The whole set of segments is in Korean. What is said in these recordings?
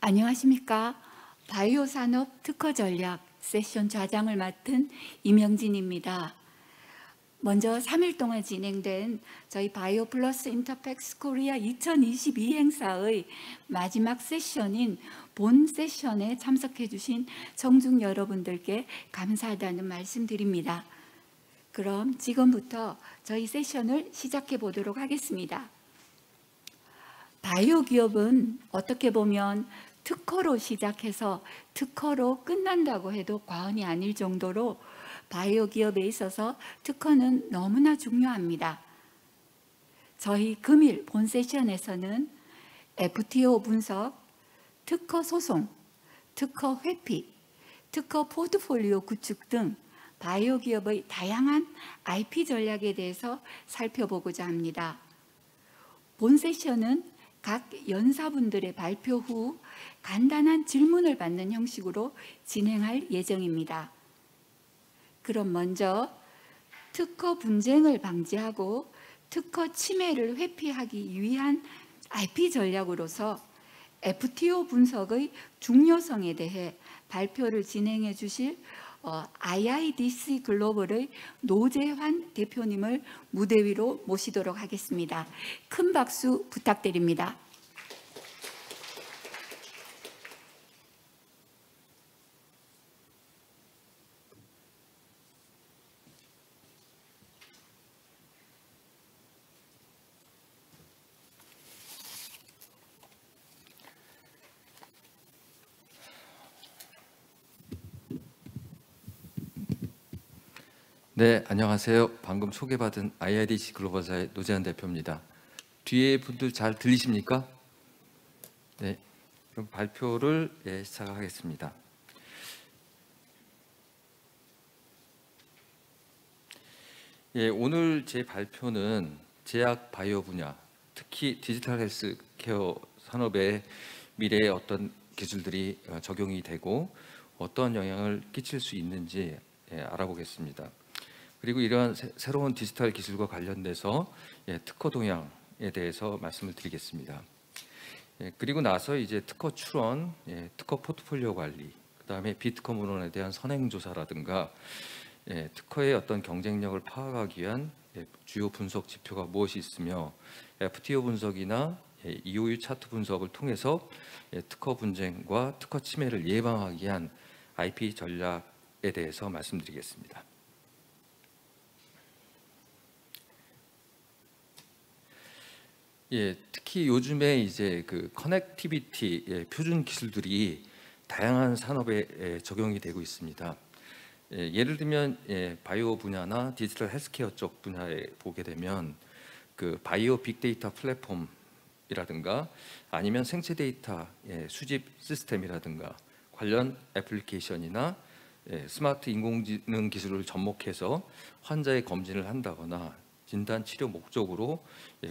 안녕하십니까. 바이오 산업 특허 전략 세션 좌장을 맡은 이명진입니다. 먼저 3일 동안 진행된 저희 바이오 플러스 인터팩스 코리아 2022 행사의 마지막 세션인 본 세션에 참석해 주신 청중 여러분들께 감사하다는 말씀드립니다. 그럼 지금부터 저희 세션을 시작해 보도록 하겠습니다. 바이오 기업은 어떻게 보면 특허로 시작해서 특허로 끝난다고 해도 과언이 아닐 정도로 바이오 기업에 있어서 특허는 너무나 중요합니다. 저희 금일 본 세션에서는 FTO 분석, 특허 소송, 특허 회피, 특허 포트폴리오 구축 등 바이오 기업의 다양한 IP 전략에 대해서 살펴보고자 합니다. 본 세션은 각 연사분들의 발표 후 간단한 질문을 받는 형식으로 진행할 예정입니다. 그럼 먼저 특허 분쟁을 방지하고 특허 침해를 회피하기 위한 IP 전략으로서 FTO 분석의 중요성에 대해 발표를 진행해 주실 IIDC 글로벌의 노재환 대표님을 무대 위로 모시도록 하겠습니다. 큰 박수 부탁드립니다. 네, 안녕하세요. 방금 소개받은 IIDC 글로벌사의 노재환 대표입니다. 뒤에 분들 잘 들리십니까? 네, 그럼 발표를 시작하겠습니다. 오늘 제 발표는 제약 바이오 분야, 특히 디지털 헬스케어 산업의 미래의 어떤 기술들이 적용이 되고 어떤 영향을 끼칠 수 있는지 알아보겠습니다. 그리고 이러한 새로운 디지털 기술과 관련돼서 특허 동향에 대해서 말씀을 드리겠습니다. 그리고 나서 이제 특허 출원, 특허 포트폴리오 관리, 그다음에 비특허 문헌에 대한 선행 조사라든가 특허의 어떤 경쟁력을 파악하기 위한 주요 분석 지표가 무엇이 있으며 FTO 분석이나 EOU 차트 분석을 통해서 특허 분쟁과 특허 침해를 예방하기 위한 IP 전략에 대해서 말씀드리겠습니다. 특히 요즘에 이제 그 커넥티비티 표준 기술들이 다양한 산업에 적용이 되고 있습니다. 예를 들면 바이오 분야나 디지털 헬스케어 쪽 분야에 보게 되면 그 바이오 빅데이터 플랫폼이라든가 아니면 생체 데이터 수집 시스템이라든가 관련 애플리케이션이나 스마트 인공지능 기술을 접목해서 환자의 검진을 한다거나 진단 치료 목적으로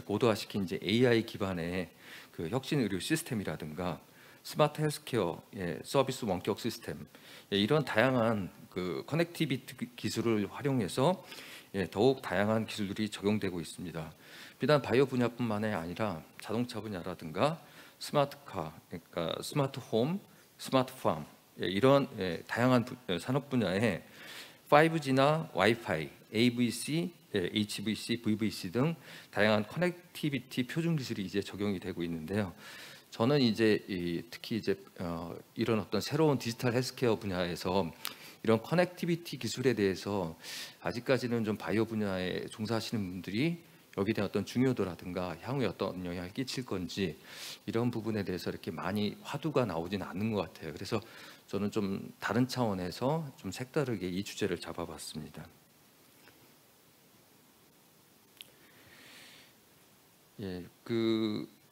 고도화시킨 이제 AI 기반의 그 혁신 의료 시스템이라든가 스마트 헬스케어 서비스 원격 시스템 이런 다양한 그 커넥티비티 기술을 활용해서 더욱 다양한 기술들이 적용되고 있습니다. 비단 바이오 분야뿐만이 아니라 자동차 분야라든가 스마트카, 그러니까 스마트홈, 스마트팜 이런 다양한 산업 분야에 5G나 와이파이, AVC, HVC, VVC 등 다양한 커넥티비티 표준 기술이 이제 적용이 되고 있는데요. 저는 이제 특히 이제 이런 어떤 새로운 디지털 헬스케어 분야에서 이런 커넥티비티 기술에 대해서 아직까지는 좀 바이오 분야에 종사하시는 분들이 여기에 대한 어떤 중요도라든가 향후에 어떤 영향을 끼칠 건지 이런 부분에 대해서 이렇게 많이 화두가 나오지는 않는 것 같아요. 그래서 저는 좀 다른 차원에서 좀 색다르게 이 주제를 잡아봤습니다.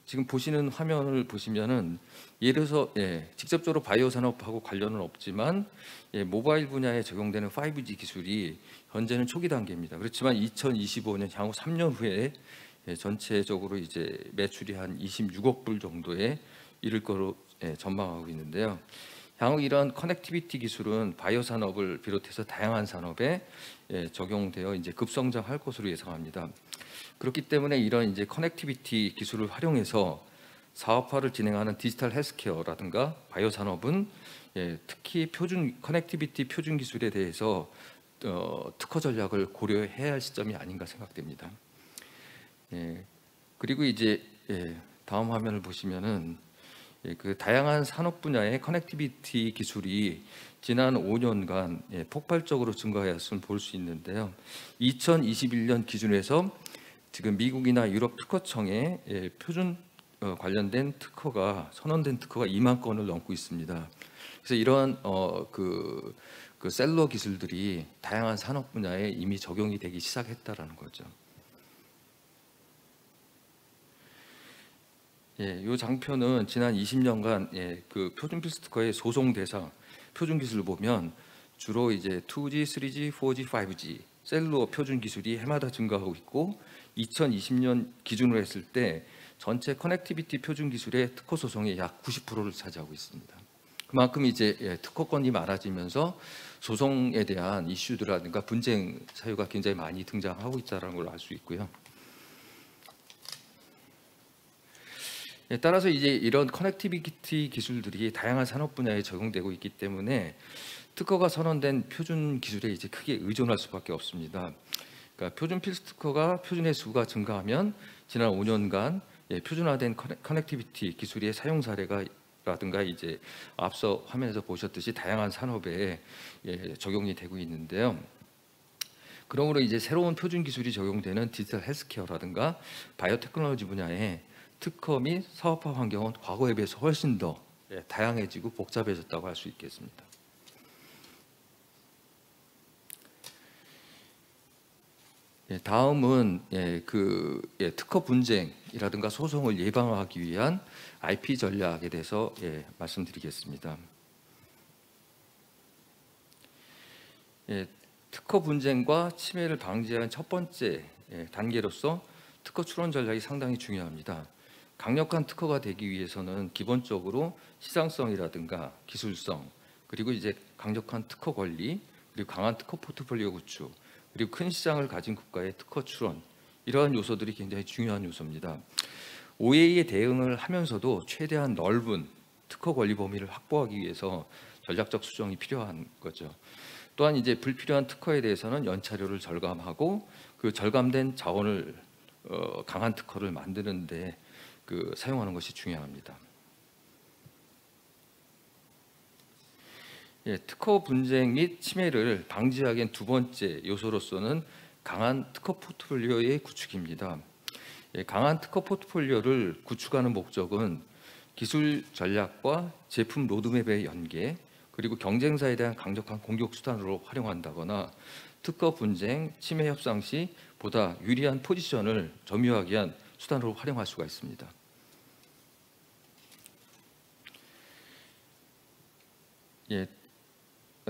지금 보시는 화면을 보시면은 예를 들어서 직접적으로 바이오 산업하고 관련은 없지만 모바일 분야에 적용되는 5G 기술이 현재는 초기 단계입니다. 그렇지만 2025년 향후 3년 후에 전체적으로 이제 매출이 한 26억 불 정도에 이를 거로 전망하고 있는데요. 향후 이러한 커넥티비티 기술은 바이오 산업을 비롯해서 다양한 산업에 적용되어 이제 급성장할 것으로 예상합니다. 그렇기 때문에 이런 이제 커넥티비티 기술을 활용해서 사업화를 진행하는 디지털 헬스케어라든가 바이오 산업은 특히 커넥티비티 표준 기술에 대해서 특허 전략을 고려해야 할 시점이 아닌가 생각됩니다. 그리고 이제 다음 화면을 보시면은 그 다양한 산업 분야의 커넥티비티 기술이 지난 5년간 폭발적으로 증가하였음을 볼 수 있는데요. 2021년 기준에서 지금 미국이나 유럽 특허청의 표준 관련된 특허가 선언된 특허가 2만 건을 넘고 있습니다. 그래서 이러한 그 셀러 기술들이 다양한 산업 분야에 이미 적용이 되기 시작했다라는 거죠. 이 장표는 지난 20년간 그 표준 필수 특허의 소송 대상 표준 기술을 보면 주로 이제 2G, 3G, 4G, 5G 셀러 표준 기술이 해마다 증가하고 있고 2020년 기준으로 했을 때 전체 커넥티비티 표준 기술의 특허 소송의 약 90%를 차지하고 있습니다. 그만큼 이제 특허권이 많아지면서 소송에 대한 이슈들이라든가 분쟁 사유가 굉장히 많이 등장하고 있다는 걸 알 수 있고요. 따라서 이제 이런 커넥티비티 기술들이 다양한 산업 분야에 적용되고 있기 때문에 특허가 선언된 표준 기술에 이제 크게 의존할 수밖에 없습니다. 그러니까 표준 필수 특허가 표준의 수가 증가하면 지난 5년간 표준화된 커넥티비티 기술의 사용 사례가라든가 이제 앞서 화면에서 보셨듯이 다양한 산업에 적용이 되고 있는데요. 그러므로 이제 새로운 표준 기술이 적용되는 디지털 헬스케어라든가 바이오테크놀로지 분야에 특허 및 사업화 환경은 과거에 비해서 훨씬 더 다양해지고 복잡해졌다고 할 수 있겠습니다. 다음은 특허 분쟁이라든가 소송을 예방하기 위한 IP 전략에 대해서 말씀드리겠습니다. 특허 분쟁과 침해를 방지하는 첫 번째 단계로서 특허 출원 전략이 상당히 중요합니다. 강력한 특허가 되기 위해서는 기본적으로 시장성이라든가 기술성, 그리고 이제 강력한 특허 권리, 그리고 강한 특허 포트폴리오 구축, 그리고 큰 시장을 가진 국가의 특허 출원, 이러한 요소들이 굉장히 중요한 요소입니다. OA에 대응을 하면서도 최대한 넓은 특허 권리 범위를 확보하기 위해서 전략적 수정이 필요한 거죠. 또한 이제 불필요한 특허에 대해서는 연차료를 절감하고 그 절감된 자원을 강한 특허를 만드는데 사용하는 것이 중요합니다. 특허 분쟁 및 침해를 방지하기 위한 두 번째 요소로서는 강한 특허 포트폴리오의 구축입니다. 강한 특허 포트폴리오를 구축하는 목적은 기술 전략과 제품 로드맵의 연계, 그리고 경쟁사에 대한 강력한 공격 수단으로 활용한다거나 특허 분쟁, 침해 협상 시 보다 유리한 포지션을 점유하기 위한 수단으로 활용할 수가 있습니다.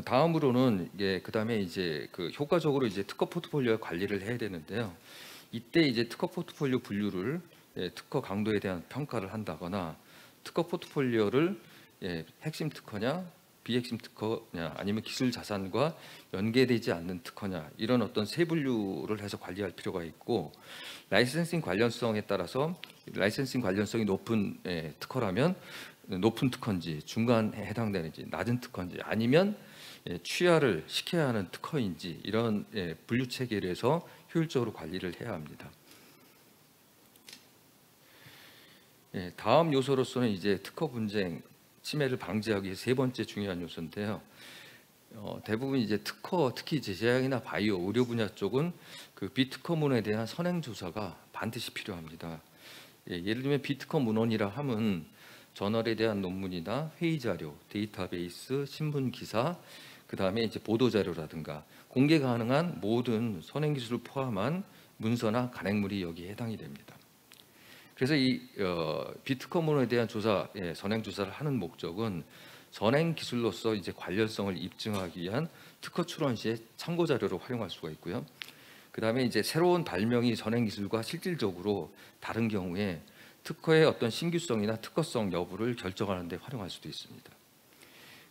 다음으로는 그다음에 이제 효과적으로 이제 특허 포트폴리오 관리를 해야 되는데요. 이때 이제 특허 포트폴리오 분류를 특허 강도에 대한 평가를 한다거나 특허 포트폴리오를 핵심 특허냐, 비핵심 특허냐, 아니면 기술 자산과 연계되지 않는 특허냐, 이런 어떤 세 분류를 해서 관리할 필요가 있고, 라이센싱 관련성에 따라서 라이센싱 관련성이 높은 특허라면 높은 특허인지, 중간에 해당되는지, 낮은 특허인지, 아니면 취하를 시켜야 하는 특허인지, 이런 분류 체계를 해서 효율적으로 관리를 해야 합니다. 다음 요소로서는 이제 특허 분쟁, 침해를 방지하기 위해 세 번째 중요한 요소인데요. 대부분 이제 특허, 특히 제약이나 바이오, 의료 분야 쪽은 그 비특허 문헌에 대한 선행 조사가 반드시 필요합니다. 예를 들면 비특허 문헌이라 함은 저널에 대한 논문이나 회의 자료, 데이터베이스, 신문 기사, 그 다음에 이제 보도 자료라든가 공개 가능한 모든 선행 기술을 포함한 문서나 간행물이 여기에 해당이 됩니다. 그래서 이 비특허 문헌에 대한 조사, 선행 조사를 하는 목적은 선행 기술로서 이제 관련성을 입증하기 위한 특허 출원 시에 참고 자료로 활용할 수가 있고요. 그 다음에 이제 새로운 발명이 선행 기술과 실질적으로 다른 경우에 특허의 어떤 신규성이나 특허성 여부를 결정하는 데 활용할 수도 있습니다.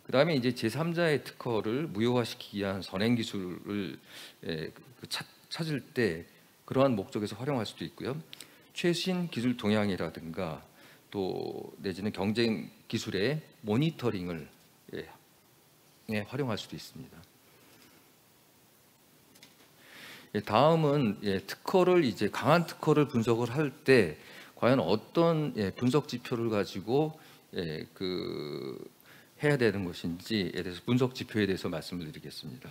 그 다음에 이제 제3자의 특허를 무효화시키기 위한 선행 기술을 찾을 때 그러한 목적에서 활용할 수도 있고요. 최신 기술 동향이라든가 또 내지는 경쟁 기술의 모니터링을 활용할 수도 있습니다. 다음은 특허를 이제 강한 특허를 분석을 할 때 과연 어떤 분석 지표를 가지고 해야 되는 것인지에 대해서 분석 지표에 대해서 말씀을 드리겠습니다.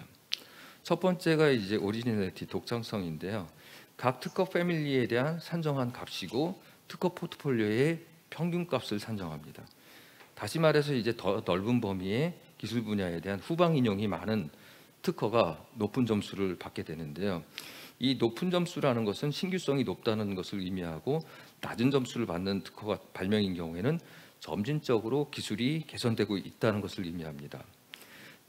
첫 번째가 이제 오리지널리티 독창성인데요. 각 특허 패밀리에 대한 산정한 값이고 특허 포트폴리오의 평균값을 산정합니다. 다시 말해서 이제 더 넓은 범위의 기술 분야에 대한 후방 인용이 많은 특허가 높은 점수를 받게 되는데요. 이 높은 점수라는 것은 신규성이 높다는 것을 의미하고 낮은 점수를 받는 특허가 발명인 경우에는 점진적으로 기술이 개선되고 있다는 것을 의미합니다.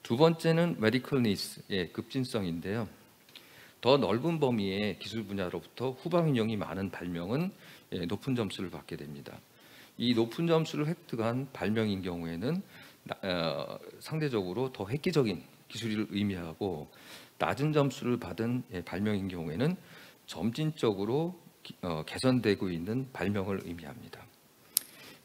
두 번째는 메디컬 니스의 급진성인데요. 더 넓은 범위의 기술 분야로부터 후방 인용이 많은 발명은 높은 점수를 받게 됩니다. 이 높은 점수를 획득한 발명인 경우에는 상대적으로 더 획기적인 기술을 의미하고 낮은 점수를 받은 발명인 경우에는 점진적으로 개선되고 있는 발명을 의미합니다.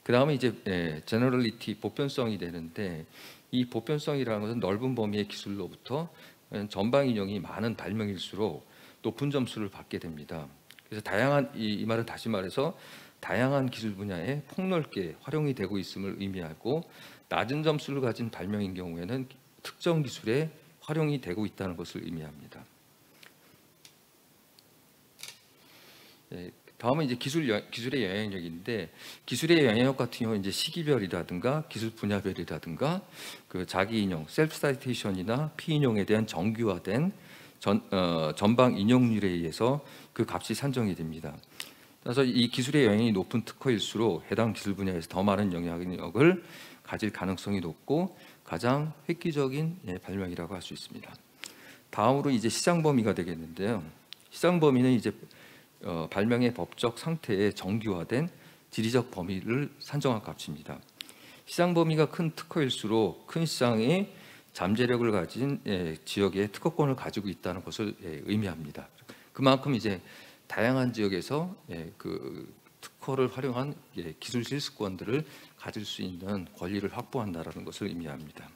그 다음에 이제 제너럴리티 보편성이 되는데 이 보편성이라는 것은 넓은 범위의 기술로부터 전방 인용이 많은 발명일수록 높은 점수를 받게 됩니다. 그래서 다양한 이 말은 다시 말해서 다양한 기술 분야에 폭넓게 활용이 되고 있음을 의미하고 낮은 점수를 가진 발명인 경우에는 특정 기술에 활용이 되고 있다는 것을 의미합니다. 다음은 이제 기술의 영향력인데 기술의 영향력 같은 경우는 이제 시기별이라든가 기술 분야별이라든가 그 자기 인용, 셀프 사이테이션이나 피인용에 대한 정규화된 전방 인용률에 의해서 그 값이 산정이 됩니다. 그래서 이 기술의 영향이 높은 특허일수록 해당 기술 분야에서 더 많은 영향력을 가질 가능성이 높고 가장 획기적인 발명이라고 할 수 있습니다. 다음으로 이제 시장 범위가 되겠는데요. 시장 범위는 이제 발명의 법적 상태에 정규화된 지리적 범위를 산정한 값입니다. 시장 범위가 큰 특허일수록 큰 시장의 잠재력을 가진 지역의 특허권을 가지고 있다는 것을 의미합니다. 그만큼 이제 다양한 지역에서 그 특허를 활용한 기술 실습권들을 가질 수 있는 권리를 확보한다는 것을 의미합니다.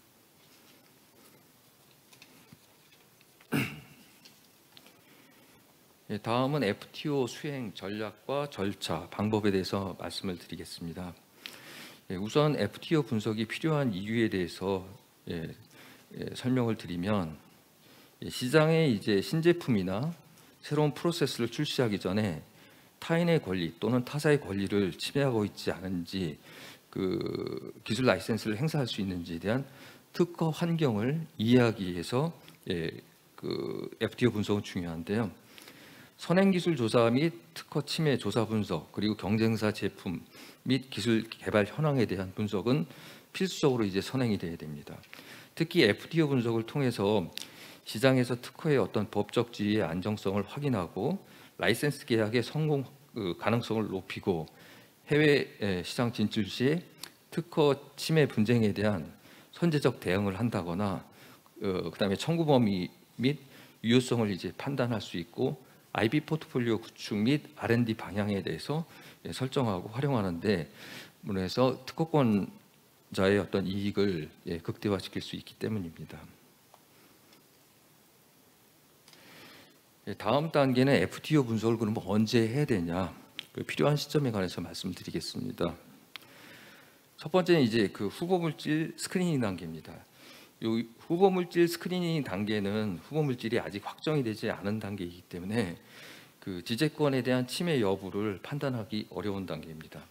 다음은 FTO 수행 전략과 절차, 방법에 대해서 말씀을 드리겠습니다. 우선 FTO 분석이 필요한 이유에 대해서 설명을 드리면 시장에 이제 신제품이나 새로운 프로세스를 출시하기 전에 타인의 권리 또는 타사의 권리를 침해하고 있지 않은지 그 기술 라이센스를 행사할 수 있는지에 대한 특허 환경을 이해하기 위해서 그 FTO 분석은 중요한데요. 선행기술 조사 및 특허 침해 조사 분석 그리고 경쟁사 제품 및 기술 개발 현황에 대한 분석은 필수적으로 이제 선행이 돼야 됩니다. 특히 FTO 분석을 통해서 시장에서 특허의 어떤 법적 지위의 안정성을 확인하고 라이센스 계약의 성공 가능성을 높이고 해외 시장 진출 시에 특허 침해 분쟁에 대한 선제적 대응을 한다거나 그다음에 청구 범위 및 유효성을 이제 판단할 수 있고 IP 포트폴리오 구축 및 R&D 방향에 대해서 설정하고 활용하는데 문에서 특허권자의 어떤 이익을 극대화시킬 수 있기 때문입니다. 다음 단계는 FTO 분석을 그러면 언제 해야 되냐? 필요한 시점에 관해서 말씀드리겠습니다. 첫 번째는 이제 그 후보 물질 스크리닝 단계입니다. 이 후보 물질 스크리닝 단계는 후보 물질이 아직 확정이 되지 않은 단계이기 때문에 그 지재권에 대한 침해 여부를 판단하기 어려운 단계입니다.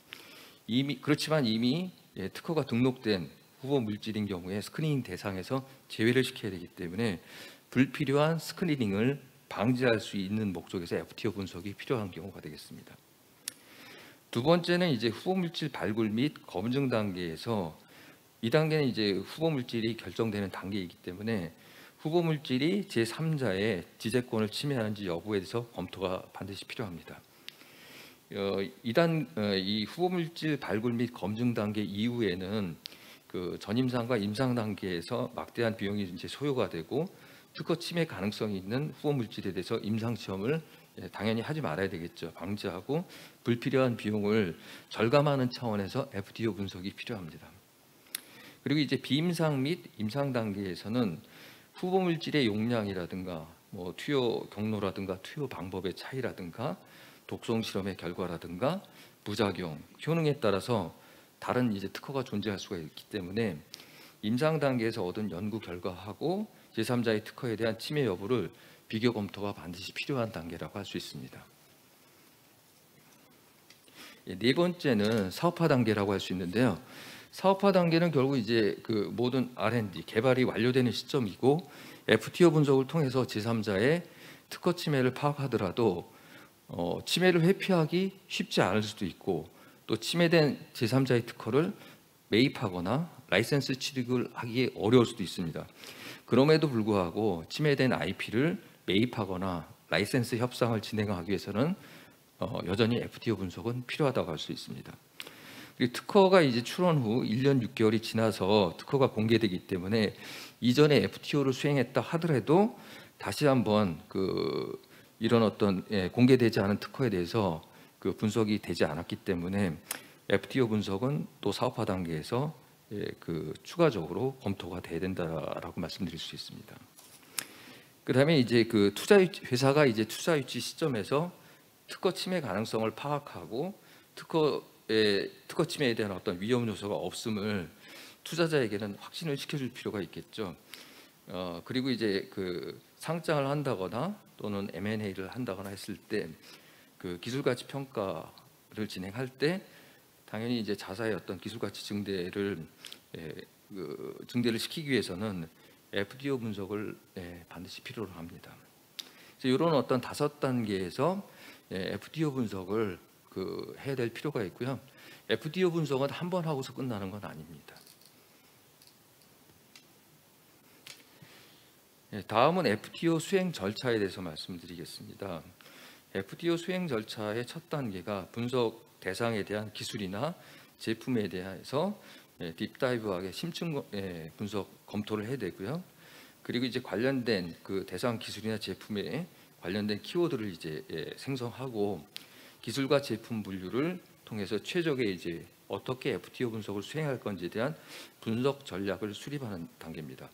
그렇지만 이미 특허가 등록된 후보 물질인 경우에 스크리닝 대상에서 제외를 시켜야 되기 때문에 불필요한 스크리닝을 방지할 수 있는 목적에서 FTO 분석이 필요한 경우가 되겠습니다. 두 번째는 이제 후보 물질 발굴 및 검증 단계에서 이 단계는 이제 후보 물질이 결정되는 단계이기 때문에 후보 물질이 제3자의 지재권을 침해하는지 여부에 대해서 검토가 반드시 필요합니다. 이 후보 물질 발굴 및 검증 단계 이후에는 그 전임상과 임상 단계에서 막대한 비용이 이제 소요가 되고 특허 침해 가능성이 있는 후보 물질에 대해서 임상 시험을 당연히 하지 말아야 되겠죠. 방지하고 불필요한 비용을 절감하는 차원에서 FTO 분석이 필요합니다. 그리고 이제 비임상 및 임상 단계에서는 후보 물질의 용량이라든가 뭐 투여 경로라든가 투여 방법의 차이라든가 독성 실험의 결과라든가 부작용, 효능에 따라서 다른 이제 특허가 존재할 수가 있기 때문에 임상 단계에서 얻은 연구 결과하고 제3자의 특허에 대한 침해 여부를 비교 검토가 반드시 필요한 단계라고 할 수 있습니다. 네 번째는 사업화 단계라고 할 수 있는데요. 사업화 단계는 결국 이제 그 모든 R&D 개발이 완료되는 시점이고 FTO 분석을 통해서 제3자의 특허 침해를 파악하더라도 침해를 회피하기 쉽지 않을 수도 있고 또 침해된 제3자의 특허를 매입하거나 라이센스 취득을 하기 어려울 수도 있습니다. 그럼에도 불구하고 침해된 IP를 매입하거나 라이센스 협상을 진행하기 위해서는 여전히 FTO 분석은 필요하다고 할 수 있습니다. 특허가 이제 출원 후 1년 6개월이 지나서 특허가 공개되기 때문에 이전에 FTO를 수행했다 하더라도 다시 한번 이런 어떤 공개되지 않은 특허에 대해서 분석이 되지 않았기 때문에 FTO 분석은 또 사업화 단계에서 추가적으로 검토가 돼야 된다라고 말씀드릴 수 있습니다. 그다음에 이제 회사가 이제 투자 유치 시점에서 특허 침해 가능성을 파악하고 특허 침해에 대한 어떤 위험 요소가 없음을 투자자에게는 확신을 시켜줄 필요가 있겠죠. 그리고 이제 상장을 한다거나 또는 M&A를 한다거나 했을 때 기술 가치 평가를 진행할 때 당연히 이제 자사의 어떤 기술 가치 증대를 시키기 위해서는 FTO 분석을 반드시 필요로 합니다. 이런 어떤 5단계에서 FTO 분석을 해야 될 필요가 있고요. FTO 분석은 한 번 하고서 끝나는 건 아닙니다. 다음은 FTO 수행 절차에 대해서 말씀드리겠습니다. FTO 수행 절차의 첫 단계가 분석 대상에 대한 기술이나 제품에 대해서 딥다이브하게 심층 분석 검토를 해야 되고요. 그리고 이제 관련된 대상 기술이나 제품에 관련된 키워드를 이제 생성하고 기술과 제품 분류를 통해서 최적의 이제 어떻게 FTO 분석을 수행할 건지에 대한 분석 전략을 수립하는 단계입니다.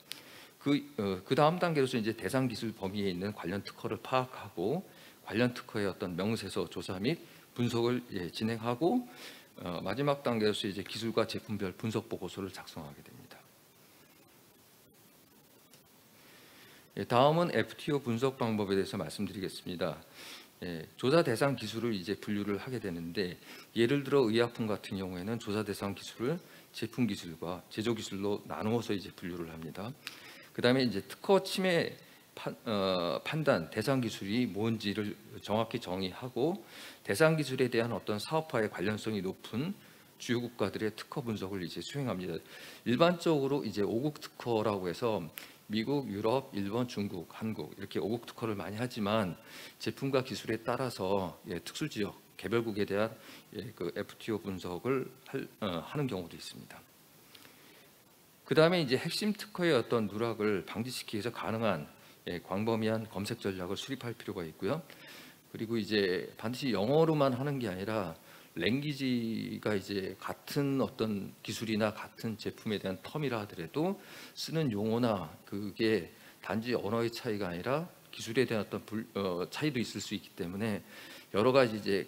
그 다음 단계로서 이제 대상 기술 범위에 있는 관련 특허를 파악하고 관련 특허의 어떤 명세서 조사 및 분석을 진행하고 마지막 단계로서 이제 기술과 제품별 분석 보고서를 작성하게 됩니다. 다음은 FTO 분석 방법에 대해서 말씀드리겠습니다. 조사 대상 기술을 이제 분류를 하게 되는데 예를 들어 의약품 같은 경우에는 조사 대상 기술을 제품 기술과 제조 기술로 나누어서 이제 분류를 합니다. 그다음에 이제 특허 침해 판단 대상 기술이 뭔지를 정확히 정의하고 대상 기술에 대한 어떤 사업화의 관련성이 높은 주요 국가들의 특허 분석을 이제 수행합니다. 일반적으로 이제 5국 특허라고 해서 미국, 유럽, 일본, 중국, 한국 이렇게 5국 특허를 많이 하지만 제품과 기술에 따라서 특수 지역, 개별국에 대한 FTO 분석을 하는 경우도 있습니다. 그 다음에 이제 핵심 특허의 어떤 누락을 방지시키기 위해서 가능한 광범위한 검색 전략을 수립할 필요가 있고요. 그리고 이제 반드시 영어로만 하는 게 아니라 랭귀지가 이제 같은 어떤 기술이나 같은 제품에 대한 텀이라 하더라도 쓰는 용어나 그게 단지 언어의 차이가 아니라 기술에 대한 어떤 차이도 있을 수 있기 때문에 여러 가지 이제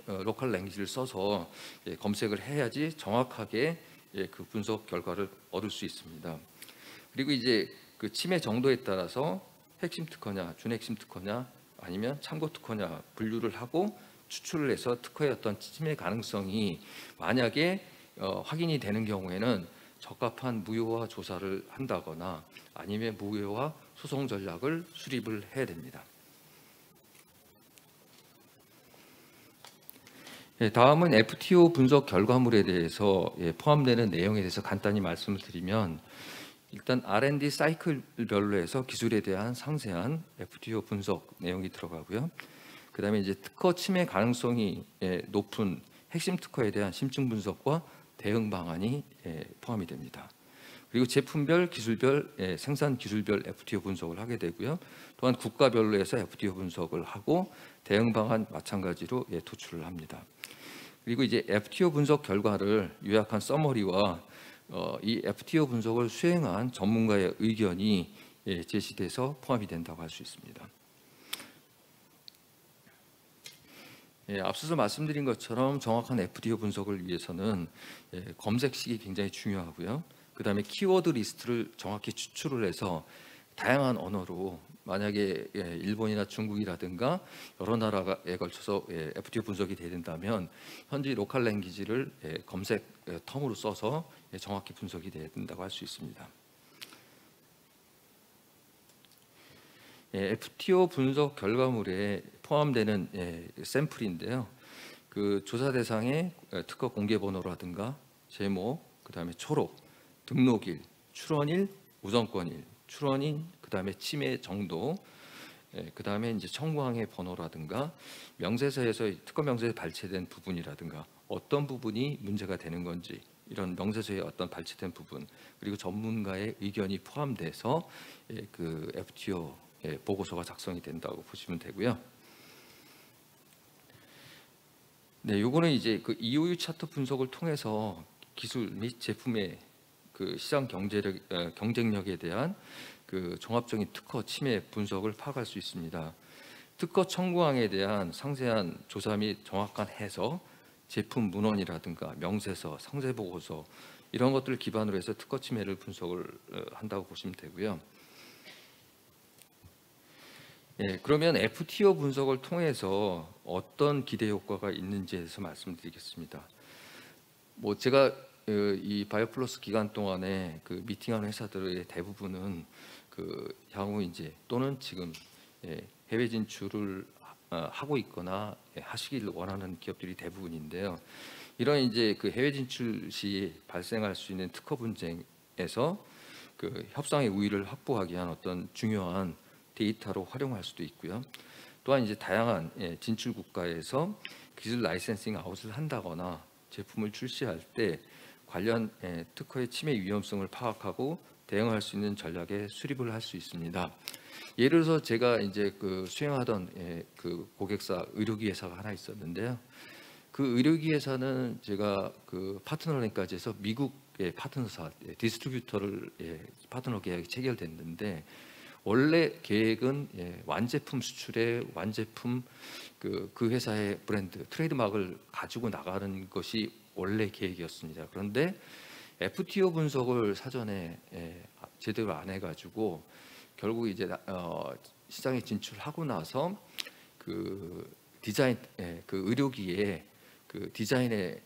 로컬 랭귀지를 써서 검색을 해야지 정확하게 그 분석 결과를 얻을 수 있습니다. 그리고 이제 침해 정도에 따라서 핵심 특허냐, 준핵심 특허냐, 아니면 참고 특허냐 분류를 하고 추출을 해서 특허의 어떤 침해 가능성이 만약에 확인이 되는 경우에는 적합한 무효화 조사를 한다거나 아니면 무효화 소송 전략을 수립을 해야 됩니다. 다음은 FTO 분석 결과물에 대해서 포함되는 내용에 대해서 간단히 말씀을 드리면 일단 R&D 사이클별로 해서 기술에 대한 상세한 FTO 분석 내용이 들어가고요. 그다음에 이제 특허 침해 가능성이 높은 핵심 특허에 대한 심층 분석과 대응 방안이 포함이 됩니다. 그리고 제품별, 기술별, 생산 기술별 FTO 분석을 하게 되고요. 또한 국가별로 해서 FTO 분석을 하고 대응 방안 마찬가지로 도출을 합니다. 그리고 이제 FTO 분석 결과를 요약한 서머리와 이 FTO 분석을 수행한 전문가의 의견이 제시돼서 포함이 된다고 할 수 있습니다. 앞서서 말씀드린 것처럼 정확한 FTO 분석을 위해서는 검색식이 굉장히 중요하고요. 그 다음에 키워드 리스트를 정확히 추출을 해서 다양한 언어로, 만약에 일본이나 중국이라든가 여러 나라에 걸쳐서 FTO 분석이 된다면 현지 로컬 랭귀지를 검색 텀으로 써서 정확히 분석이 돼야 된다고 할 수 있습니다. FTO 분석 결과물에 포함되는 샘플인데요. 그 조사 대상의 특허 공개 번호라든가 제목, 그 다음에 초록, 등록일, 출원일, 우선권일, 출원인, 그 다음에 침해 정도, 그 다음에 이제 청구항의 번호라든가 명세서에서 특허 명세서에 발췌된 부분이라든가 어떤 부분이 문제가 되는 건지, 이런 명세서에 어떤 발췌된 부분, 그리고 전문가의 의견이 포함돼서 그 FTO 보고서가 작성이 된다고 보시면 되고요. 네, 요거는 이제 그 EOU 차트 분석을 통해서 기술 및 제품의 그 시장 경쟁력에 대한 그 종합적인 특허 침해 분석을 파악할 수 있습니다. 특허 청구항에 대한 상세한 조사 및 정확한 해석, 제품 문헌이라든가 명세서, 상세 보고서, 이런 것들을 기반으로 해서 특허 침해를 분석을 한다고 보시면 되고요. 그러면 FTO 분석을 통해서 어떤 기대 효과가 있는지에 대해서 말씀드리겠습니다. 뭐 제가 이 바이오플러스 기간 동안에 그 미팅하는 회사들의 대부분은 그 향후 이제 또는 지금 해외 진출을 하고 있거나 하시길 원하는 기업들이 대부분인데요. 이런 이제 그 해외 진출 시 발생할 수 있는 특허 분쟁에서 그 협상의 우위를 확보하기 위한 어떤 중요한 데이터로 활용할 수도 있고요. 또한 이제 다양한 진출 국가에서 기술 라이센싱 아웃을 한다거나 제품을 출시할 때 관련 특허의 침해 위험성을 파악하고 대응할 수 있는 전략에 수립을 할 수 있습니다. 예를 들어서 제가 이제 그 수행하던 그 고객사 의료기 회사가 하나 있었는데요. 그 의료기 회사는 제가 그 파트너링까지 해서 미국의 파트너사 디스트리뷰터를 파트너 계약이 체결됐는데, 원래 계획은 완제품 수출에 완제품 그 회사의 브랜드 트레이드마크를 가지고 나가는 것이 원래 계획이었습니다. 그런데 FTO 분석을 사전에 제대로 안 해가지고 결국 이제 시장에 진출하고 나서 그 디자인 그 의료기에 그 디자인에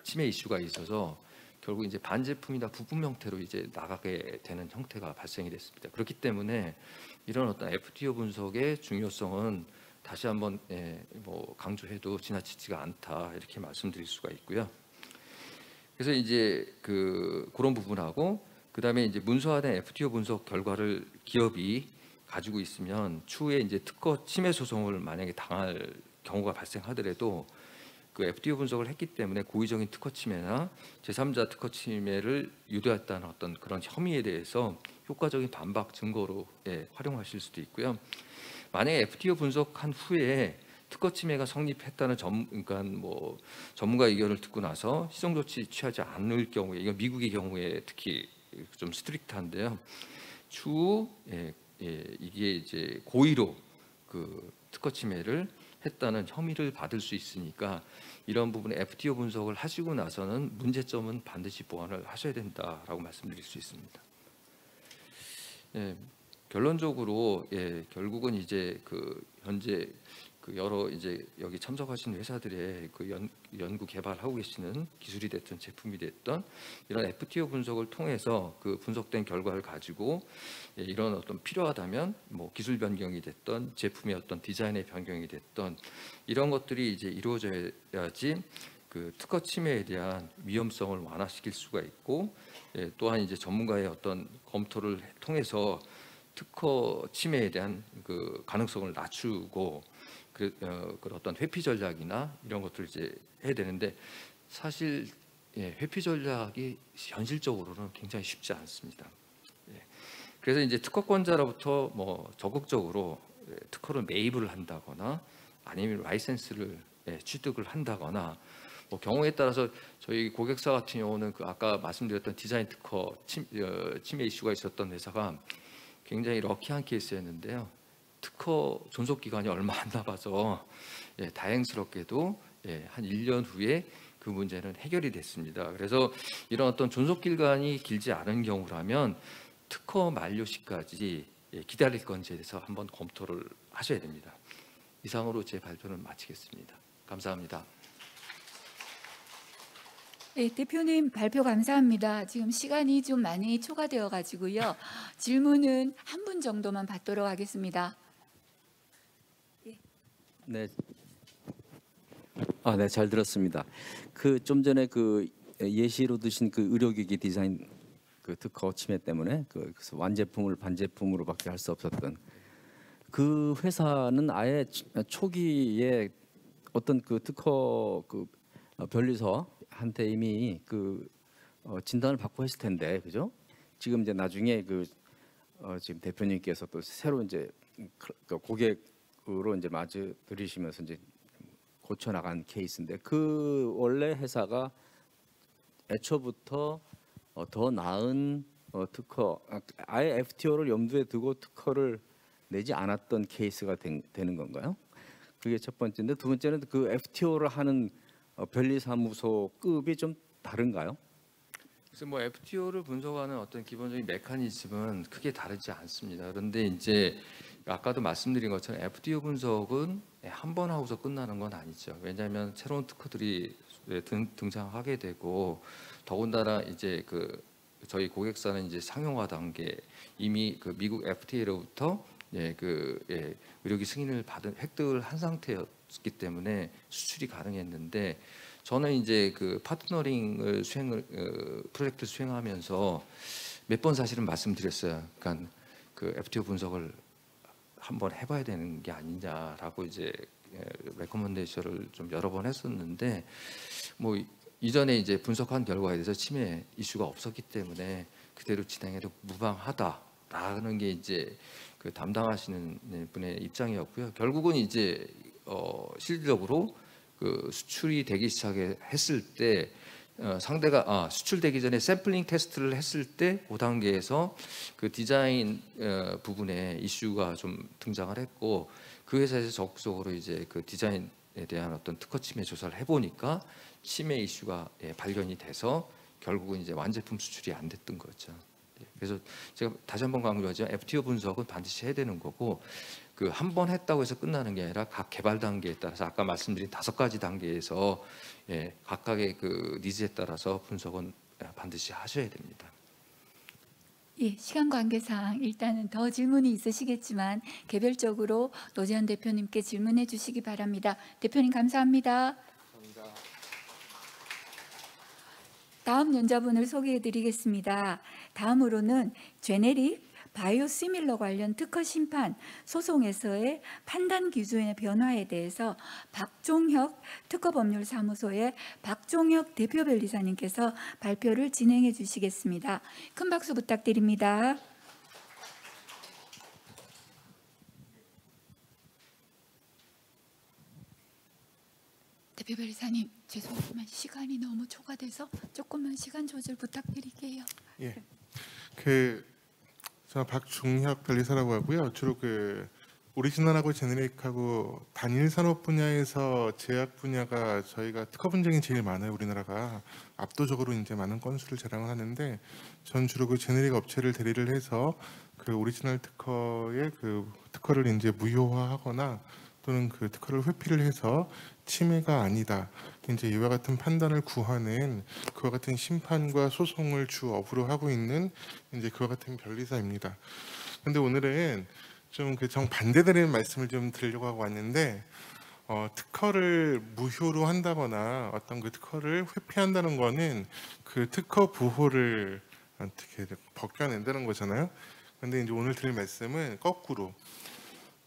침해 이슈가 있어서 결국 이제 반제품이나 부품 형태로 이제 나가게 되는 형태가 발생이 됐습니다. 그렇기 때문에 이런 어떤 FTO 분석의 중요성은 다시 한번 뭐 강조해도 지나치지가 않다, 이렇게 말씀드릴 수가 있고요. 그래서 이제 그런 부분하고 그다음에 이제 문서화된 FTO 분석 결과를 기업이 가지고 있으면 추후에 이제 특허 침해 소송을 만약에 당할 경우가 발생하더라도 그 FTO 분석을 했기 때문에 고의적인 특허 침해나 제3자 특허 침해를 유도했다는 어떤 그런 혐의에 대해서 효과적인 반박 증거로 활용하실 수도 있고요. 만약에 FTO 분석한 후에 특허 침해가 성립했다는 그러니까 뭐 전문가 의견을 듣고 나서 시정 조치 취하지 않을 경우에, 이건 미국의 경우에 특히 좀 스트릭트한데요. 추후 이게 이제 고의로 그 특허 침해를 했다는 혐의를 받을 수 있으니까 이런 부분에 FTO 분석을 하시고 나서는 문제점은 반드시 보완을 하셔야 된다라고 말씀드릴 수 있습니다. 결론적으로 결국은 이제 그 현재 그 여러 이제 여기 참석하신 회사들의 그 연구 개발하고 계시는 기술이 됐든 제품이 됐든 이런 FTO 분석을 통해서 그 분석된 결과를 가지고 이런 어떤 필요하다면 뭐 기술 변경이 됐든 제품의 어떤 디자인의 변경이 됐든 이런 것들이 이제 이루어져야지 그 특허 침해에 대한 위험성을 완화시킬 수가 있고, 또한 이제 전문가의 어떤 검토를 통해서 특허 침해에 대한 그 가능성을 낮추고 그런 어떤 회피 전략이나 이런 것들을 이제 해야 되는데, 사실 회피 전략이 현실적으로는 굉장히 쉽지 않습니다. 그래서 이제 특허권자로부터 뭐 적극적으로 특허를 매입을 한다거나 아니면 라이센스를 취득을 한다거나 뭐 경우에 따라서 저희 고객사 같은 경우는 그 아까 말씀드렸던 디자인 특허 침해 이슈가 있었던 회사가 굉장히 럭키한 케이스였는데요. 특허 존속 기간이 얼마 안 남아서 다행스럽게도 한 1년 후에 그 문제는 해결이 됐습니다. 그래서 이런 어떤 존속 기간이 길지 않은 경우라면 특허 만료 시까지 기다릴 건지에 대해서 한번 검토를 하셔야 됩니다. 이상으로 제 발표를 마치겠습니다. 감사합니다. 네, 대표님 발표 감사합니다. 지금 시간이 좀 많이 초과되어 가지고요. 질문은 한 분 정도만 받도록 하겠습니다. 네. 네, 잘 들었습니다. 그 좀 전에 그 예시로 드신 그 의료기기 디자인 그 특허 침해 때문에 그래서 완제품을 반제품으로밖에 할 수 없었던 그 회사는 아예 초기에 어떤 그 특허 그 변리서한테 이미 그 진단을 받고 했을 텐데, 그죠? 지금 이제 나중에 지금 대표님께서 또 새로 이제 그 고객으로 이제 마주 들이시면서 이제 고쳐 나간 케이스인데, 그 원래 회사가 애초부터 더 나은 특허, 아예 FTO를 염두에 두고 특허를 내지 않았던 케이스가 되는 건가요? 그게 첫 번째인데, 두 번째는 그 FTO를 하는 변리사무소급이 좀 다른가요? 그래서 뭐 FTO를 분석하는 어떤 기본적인 메커니즘은 크게 다르지 않습니다. 그런데 이제 아까도 말씀드린 것처럼 FTO 분석은 한 번 하고서 끝나는 건 아니죠. 왜냐하면 새로운 특허들이 등장하게 되고, 더군다나 이제 그 저희 고객사는 이제 상용화 단계, 이미 그 미국 FTA로부터 의료기 승인을 획득을 한 상태였기 때문에 수출이 가능했는데, 저는 이제 그 파트너링을 프로젝트 수행하면서 몇 번 사실은 말씀드렸어요. 그러니까 그 FTO 분석을 한번 해봐야 되는 게 아니냐라고 이제 레코멘데이션을 좀 여러 번 했었는데, 뭐 이전에 이제 분석한 결과에 대해서 침해 이슈가 없었기 때문에 그대로 진행해도 무방하다라는 게 이제 그 담당하시는 분의 입장이었고요. 결국은 이제 실질적으로 그 수출이 되기 시작했을 때 상대가 수출되기 전에 샘플링 테스트를 했을 때 그 단계에서 그 디자인 부분에 이슈가 좀 등장을 했고, 그 회사에서 적극적으로 이제 그 디자인에 대한 어떤 특허 침해 조사를 해보니까 침해 이슈가 발견이 돼서 결국은 이제 완제품 수출이 안 됐던 거죠. 그래서 제가 다시 한번 강조하지만 FTO 분석은 반드시 해야 되는 거고, 그 한 번 했다고 해서 끝나는 게 아니라 각 개발 단계에 따라서 아까 말씀드린 5가지 단계에서 각각의 그 니즈에 따라서 분석은 반드시 하셔야 됩니다. 예, 시간 관계상 일단은 더 질문이 있으시겠지만 개별적으로 노재현 대표님께 질문해 주시기 바랍니다. 대표님 감사합니다. 다음 연자분을 소개해 드리겠습니다. 다음으로는 제네릭 바이오시밀러 관련 특허 심판 소송에서의 판단 기준의 변화에 대해서 박종혁 특허법률사무소의 박종혁 대표 변리사님께서 발표를 진행해 주시겠습니다. 큰 박수 부탁드립니다. 대표 변리사님, 죄송하지만 시간이 너무 초과돼서 조금만 시간 조절 부탁드릴게요. 예, 저 박종혁 변리사라고 하고요. 주로 그 오리지널하고 제네릭하고 단일 산업 분야에서 제약 분야가 저희가 특허 분쟁이 제일 많아요. 우리나라가 압도적으로 이제 많은 건수를 자랑을 하는데, 전 주로 그 제네릭 업체를 대리를 해서 그 오리지널 특허의 그 특허를 이제 무효화하거나 또는 그 특허를 회피를 해서 침해가 아니다, 이제 이와 같은 판단을 구하는 그와 같은 심판과 소송을 주 업으로 하고 있는 이제 그와 같은 변리사입니다. 근데 오늘은 좀 그 정반대되는 말씀을 좀 드리려고 하고 왔는데, 특허를 무효로 한다거나 어떤 그 특허를 회피한다는 거는 그 특허 보호를 어떻게 벗겨낸다는 거잖아요. 근데 이제 오늘 드릴 말씀은 거꾸로,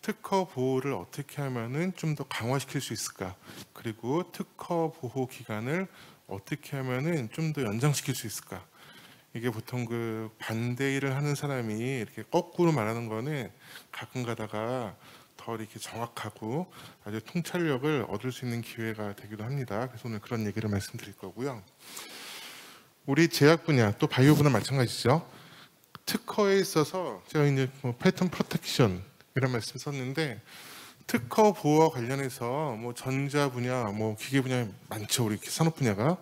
특허 보호를 어떻게 하면은 좀 더 강화시킬 수 있을까? 그리고 특허 보호 기간을 어떻게 하면은 좀 더 연장시킬 수 있을까? 이게 보통 그 반대 일을 하는 사람이 이렇게 거꾸로 말하는 거는 가끔 가다가 더 이렇게 정확하고 아주 통찰력을 얻을 수 있는 기회가 되기도 합니다. 그래서 오늘 그런 얘기를 말씀드릴 거고요. 우리 제약 분야 또 바이오 분야 마찬가지죠. 특허에 있어서 제가 이제 뭐 패턴 프로텍션 이런 말씀 썼는데 특허 보호와 관련해서 뭐 전자 분야, 뭐 기계 분야 많죠. 우리 산업 분야가.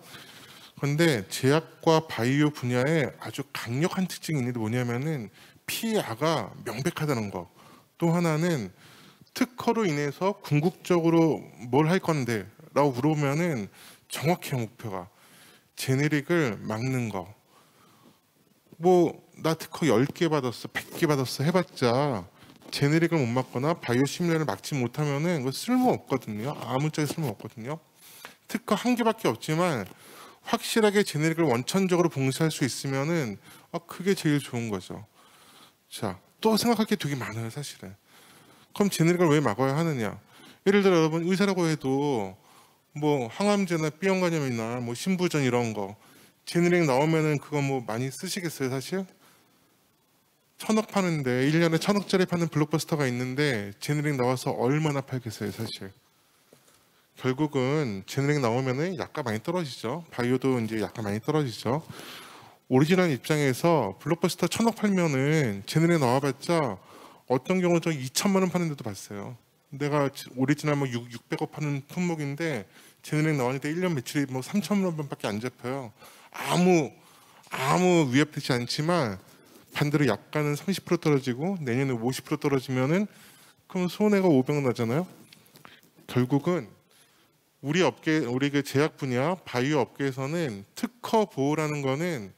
그런데 제약과 바이오 분야에 아주 강력한 특징이 있는데 뭐냐면은 피해가 명백하다는 거. 또 하나는 특허로 인해서 궁극적으로 뭘 할 건데 라고 물어보면은 정확해요. 목표가. 제네릭을 막는 거. 뭐 나 특허 10개 받았어, 100개 받았어 해봤자 제네릭을 못 막거나 바이오 시뮬레이션을 막지 못하면은 그거 쓸모 없거든요. 아무짝에 쓸모 없거든요. 특허 1개밖에 없지만 확실하게 제네릭을 원천적으로 봉쇄할 수 있으면은 그게 제일 좋은 거죠. 자, 또 생각할 게 되게 많아요, 사실은. 그럼 제네릭을 왜 막아야 하느냐? 예를 들어 여러분 의사라고 해도 뭐 항암제나 B형 간염이나 뭐 신부전 이런 거 제네릭 나오면은 그거 뭐 많이 쓰시겠어요, 사실? 1,000억 파는데 1년에 1,000억짜리 파는 블록버스터가 있는데 제네릭 나와서 얼마나 팔겠어요, 사실? 결국은 제네릭 나오면은 약가 많이 떨어지죠. 바이오도 이제 약가 많이 떨어지죠. 오리지널 입장에서 블록버스터 1,000억 팔면은 제네릭 나와봤자 어떤 경우는 저 2천만 원 파는 데도 봤어요. 내가 오리지널 뭐 600억 파는 품목인데 제네릭 나왔는데 1년 매출이 뭐 3천만 원밖에 안 잡혀요. 아무 위협되지 않지만 반대로 약가는 30% 떨어지고 내년에 50% 떨어지면은 그럼 손해가 500억 나잖아요. 결국은 우리 업계, 우리 그 제약 분야 바이오 업계에서는 특허 보호라는 거는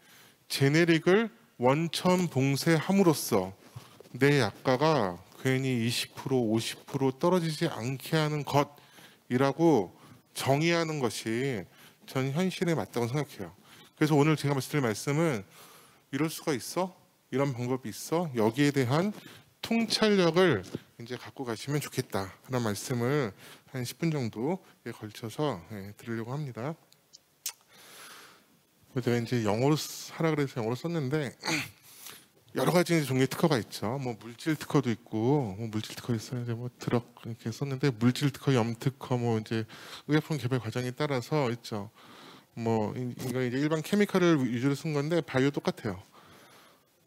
제네릭을 원천 봉쇄함으로써 내 약가가 괜히 20% 50% 떨어지지 않게 하는 것이라고 정의하는 것이 전 현실에 맞다고 생각해요. 그래서 오늘 제가 드릴 말씀은 이럴 수가 있어? 이런 방법이 있어? 여기에 대한 통찰력을 이제 갖고 가시면 좋겠다 하는 말씀을 한 10분 정도에 걸쳐서 드리려고 합니다. 제가 이제 영어로 하라 그래서 영어로 썼는데 여러 가지 종류의 특허가 있죠. 뭐 물질 특허도 있고, 뭐 물질 특허 있어요. 이제 뭐 드럭 이렇게 썼는데 물질 특허, 염 특허, 뭐 이제 의약품 개발 과정에 따라서 있죠. 뭐 이거 이제 일반 케미컬을 위주로 쓴 건데 바이오 똑같아요.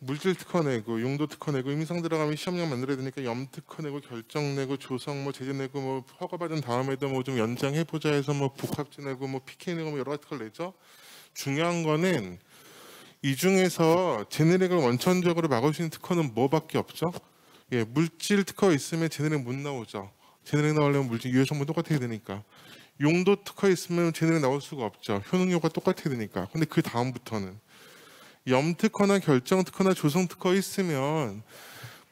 물질 특허 내고, 용도 특허 내고, 임상 들어가면 시험령 만들어야 되니까 염 특허 내고, 결정 내고, 조성 뭐 제재 내고, 뭐 허가 받은 다음에도 뭐 좀 연장해 보자 해서 뭐 복합제 내고, 뭐 PK 내고, 뭐 여러 가지 특허를 내죠. 중요한 거는 이 중에서 제네릭을 원천적으로 막을 수 있는 특허는 뭐밖에 없죠? 예, 물질 특허 있으면 제네릭 못 나오죠. 제네릭 나오려면 물질 유해 성분 똑같아야 되니까. 용도 특허 있으면 제네릭 나올 수가 없죠. 효능료가 똑같아야 되니까. 근데 그 다음부터는 염 특허나 결정 특허나 조성 특허 있으면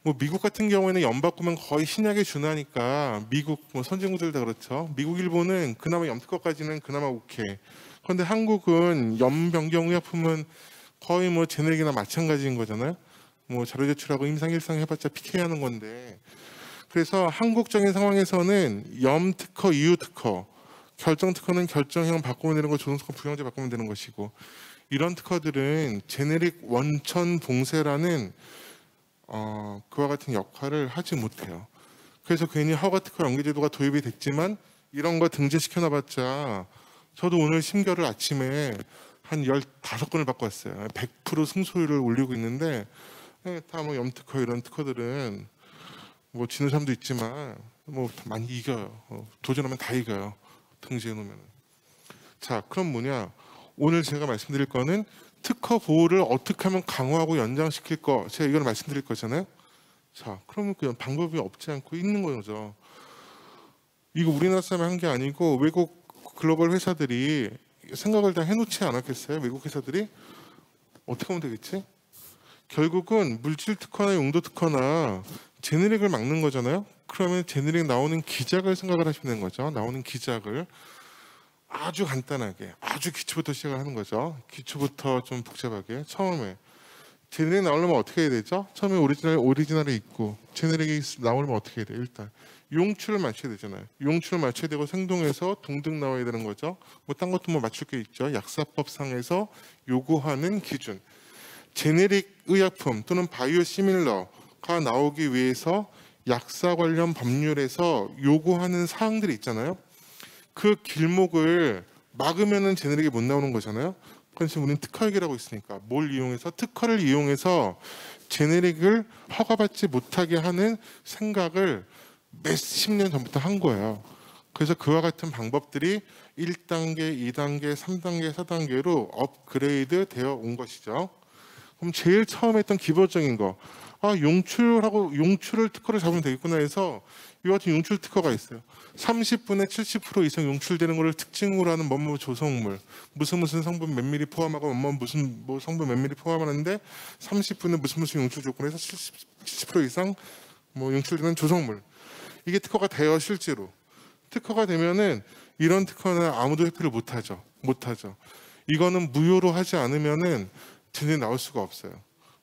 뭐 미국 같은 경우에는 염 바꾸면 거의 신약에 준하니까 미국 뭐 선진국들 다 그렇죠. 미국, 일본은 그나마 염 특허까지는 그나마 오케이. 그런데 한국은 염 변경 의약품은 거의 뭐 제네릭이나 마찬가지인 거잖아요. 뭐 자료 제출하고 임상 일상 해봤자 PK 하는 건데. 그래서 한국적인 상황에서는 염 특허, 이유 특허, 결정 특허는 결정형 바꾸면 되는 거, 조성 특허 부영제 바꾸면 되는 것이고, 이런 특허들은 제네릭 원천 봉쇄라는 그와 같은 역할을 하지 못해요. 그래서 괜히 허가 특허 연계 제도가 도입이 됐지만 이런 거 등재시켜 놔봤자, 저도 오늘 심결을 아침에 한 15건을 받고 왔어요. 100% 승소율을 올리고 있는데 다 뭐 염특허 이런 특허들은 뭐 지는 사람도 있지만 뭐 많이 이겨요. 도전하면 다 이겨요. 등재해 놓으면. 자, 그럼 뭐냐? 오늘 제가 말씀드릴 거는 특허 보호를 어떻게 하면 강화하고 연장시킬 거. 제가 이걸 말씀드릴 거잖아요. 자, 그러면 그 방법이 없지 않고 있는 거죠. 이거 우리나라 사람이 한 게 아니고 외국 글로벌 회사들이 생각을 다 해놓지 않았겠어요? 외국 회사들이 어떻게 하면 되겠지? 결국은 물질 특허나 용도 특허나 제네릭을 막는 거잖아요. 그러면 제네릭 나오는 기작을 생각을 하시면 되는 거죠. 나오는 기작을 아주 간단하게, 아주 기초부터 시작을 하는 거죠. 기초부터 좀 복잡하게. 처음에 제네릭 나오려면 어떻게 해야 되죠? 처음에 오리지널이 있고, 제네릭이 나오려면 어떻게 해야 돼요? 일단 용출을 맞춰야 되잖아요. 용출을 맞춰야 되고 생동에서 동등 나와야 되는 거죠. 뭐 딴 것도 뭐 맞출 게 있죠. 약사법상에서 요구하는 기준. 제네릭 의약품 또는 바이오시밀러가 나오기 위해서 약사 관련 법률에서 요구하는 사항들이 있잖아요. 그 길목을 막으면은 제네릭이 못 나오는 거잖아요. 그래서 우리는 특허얘기라고 있으니까 뭘 이용해서 특허를 이용해서 제네릭을 허가받지 못하게 하는 생각을 몇십 년 전부터 한 거예요. 그래서 그와 같은 방법들이 1단계, 2단계, 3단계, 4단계로 업그레이드 되어 온 것이죠. 그럼 제일 처음 했던 기본적인 거, 용출을 특허를 잡으면 되겠구나 해서 이 같은 용출 특허가 있어요. 30분에 70% 이상 용출되는 것을 특징으로 하는 뭐뭐 조성물, 무슨 성분 몇 미리 포함하고 무슨 성분 몇 미리 포함하는데 30분에 무슨 용출 조건에서 70% 이상 뭐 용출되는 조성물. 이게 특허가 돼요. 실제로 특허가 되면은 이런 특허는 아무도 회피를 못하죠. 이거는 무효로 하지 않으면은 전혀 나올 수가 없어요.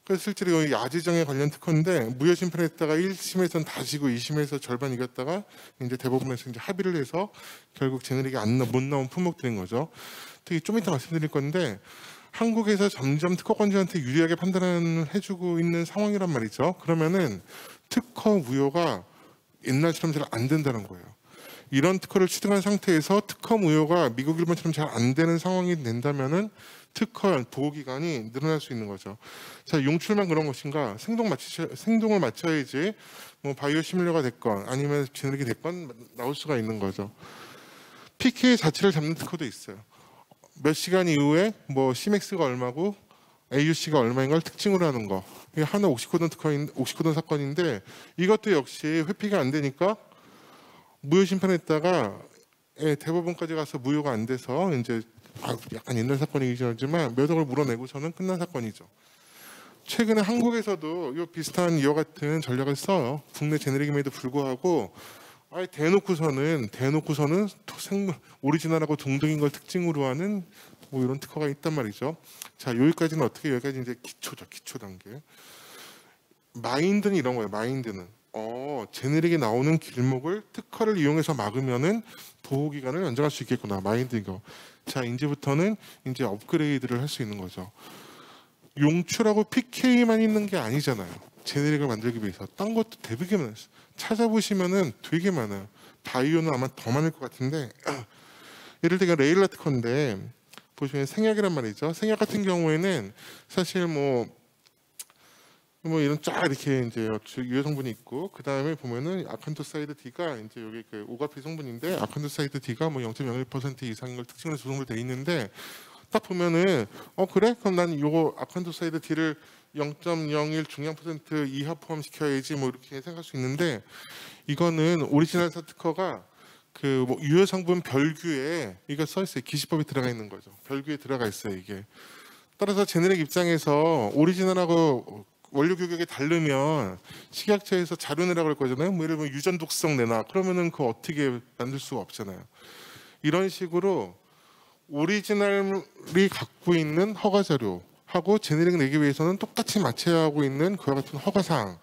그래서 실제로 이 야지정에 관련 특허인데 무효 심판했다가 1심에서는 다 지고 2심에서 절반 이겼다가 이제 대법원에서 이제 합의를 해서 결국 제네릭이 못 나온 품목들인 거죠. 특히 좀 이따 말씀드릴 건데 한국에서 점점 특허권자한테 유리하게 판단을 해주고 있는 상황이란 말이죠. 그러면은 특허 무효가 옛날처럼 잘 안 된다는 거예요. 이런 특허를 취득한 상태에서 특허 무효가 미국, 일본처럼 잘 안 되는 상황이 된다면은 특허 보호 기간이 늘어날 수 있는 거죠. 자, 용출만 그런 것인가? 생동을 맞춰야지 뭐 바이오 시밀러가 됐건 아니면 제네릭이 됐건 나올 수가 있는 거죠. PK 자체를 잡는 특허도 있어요. 몇 시간 이후에 뭐 CMX가 얼마고 AUC가 얼마인 걸 특징으로 하는 거. 이게 하나 옥시코돈 사건인데 이것도 역시 회피가 안 되니까 무효 심판했다가 대법원까지 가서 무효가 안 돼서 이제 약간 옛날 사건이지만 몇 억을 물어내고서는 끝난 사건이죠. 최근에 한국에서도 이 비슷한 이와 같은 전략을 써요. 국내 제네릭임에도 불구하고 아예 대놓고서는 생물 오리지널하고 동등인 걸 특징으로 하는 뭐 이런 특허가 있단 말이죠. 자, 여기까지는 어떻게? 여기까지 이제 기초죠. 기초 단계. 마인드는 이런 거예요. 마인드는 제네릭이 나오는 길목을 특허를 이용해서 막으면은 보호 기간을 연장할 수 있겠구나. 마인드 이거. 자, 이제부터는 이제 업그레이드를 할 수 있는 거죠. 용출하고 PK만 있는 게 아니잖아요. 제네릭을 만들기 위해서 딴 것도 되게 많아요. 찾아보시면은 되게 많아요. 바이오는 아마 더 많을 것 같은데 예를 들면 레일라 특허인데 보시면 생약이란 말이죠. 생약 같은 경우에는 사실 뭐 이런 쫙 이렇게 이제 유해 성분이 있고 그 다음에 보면은 아칸토사이드 D가 이제 여기 그 오가피 성분인데 아칸토사이드 D가 뭐 0.01% 이상인 걸 특징으로 조성을 돼 있는데 딱 보면은 그래? 그럼 난 요거 아칸토사이드 D를 0.01 중량 % 이하 포함시켜야지 뭐 이렇게 생각할 수 있는데 이거는 오리지널 특허가 그 뭐 유해 성분 별규에 이거 써 있어요. 기시법이 들어가 있는 거죠. 별규에 들어가 있어요 이게. 따라서 제네릭 입장에서 오리지널하고 원료 규격이 다르면 식약처에서 자료 내라고 할 거잖아요. 뭐 예를 들면 유전 독성 내놔. 그러면은 그거 어떻게 만들 수가 없잖아요. 이런 식으로 오리지널이 갖고 있는 허가 자료하고 제네릭 내기 위해서는 똑같이 맞춰야 하고 있는 그와 같은 허가 사항에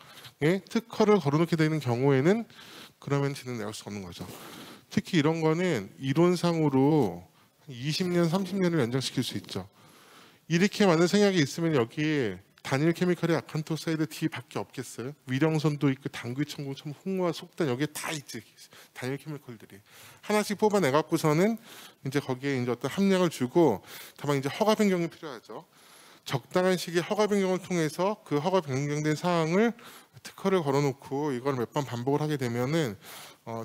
특허를 걸어놓게 되는 경우에는 그러면 제네릭 내올 수가 없는 거죠. 특히 이런 거는 이론상으로 20년, 30년을 연장시킬 수 있죠. 이렇게 많은 생약이 있으면 여기에 단일 케미컬의 아칸토사이드 D밖에 없겠어요? 위령선도 있고 당귀, 청구, 홍화, 속단 여기에 다 있지. 단일 케미컬들이 하나씩 뽑아내 갖고서는 이제 거기에 이제 어떤 함량을 주고 다만 이제 허가 변경이 필요하죠. 적당한 시기에 허가 변경을 통해서 그 허가 변경된 사항을 특허를 걸어놓고 이걸 몇 번 반복을 하게 되면은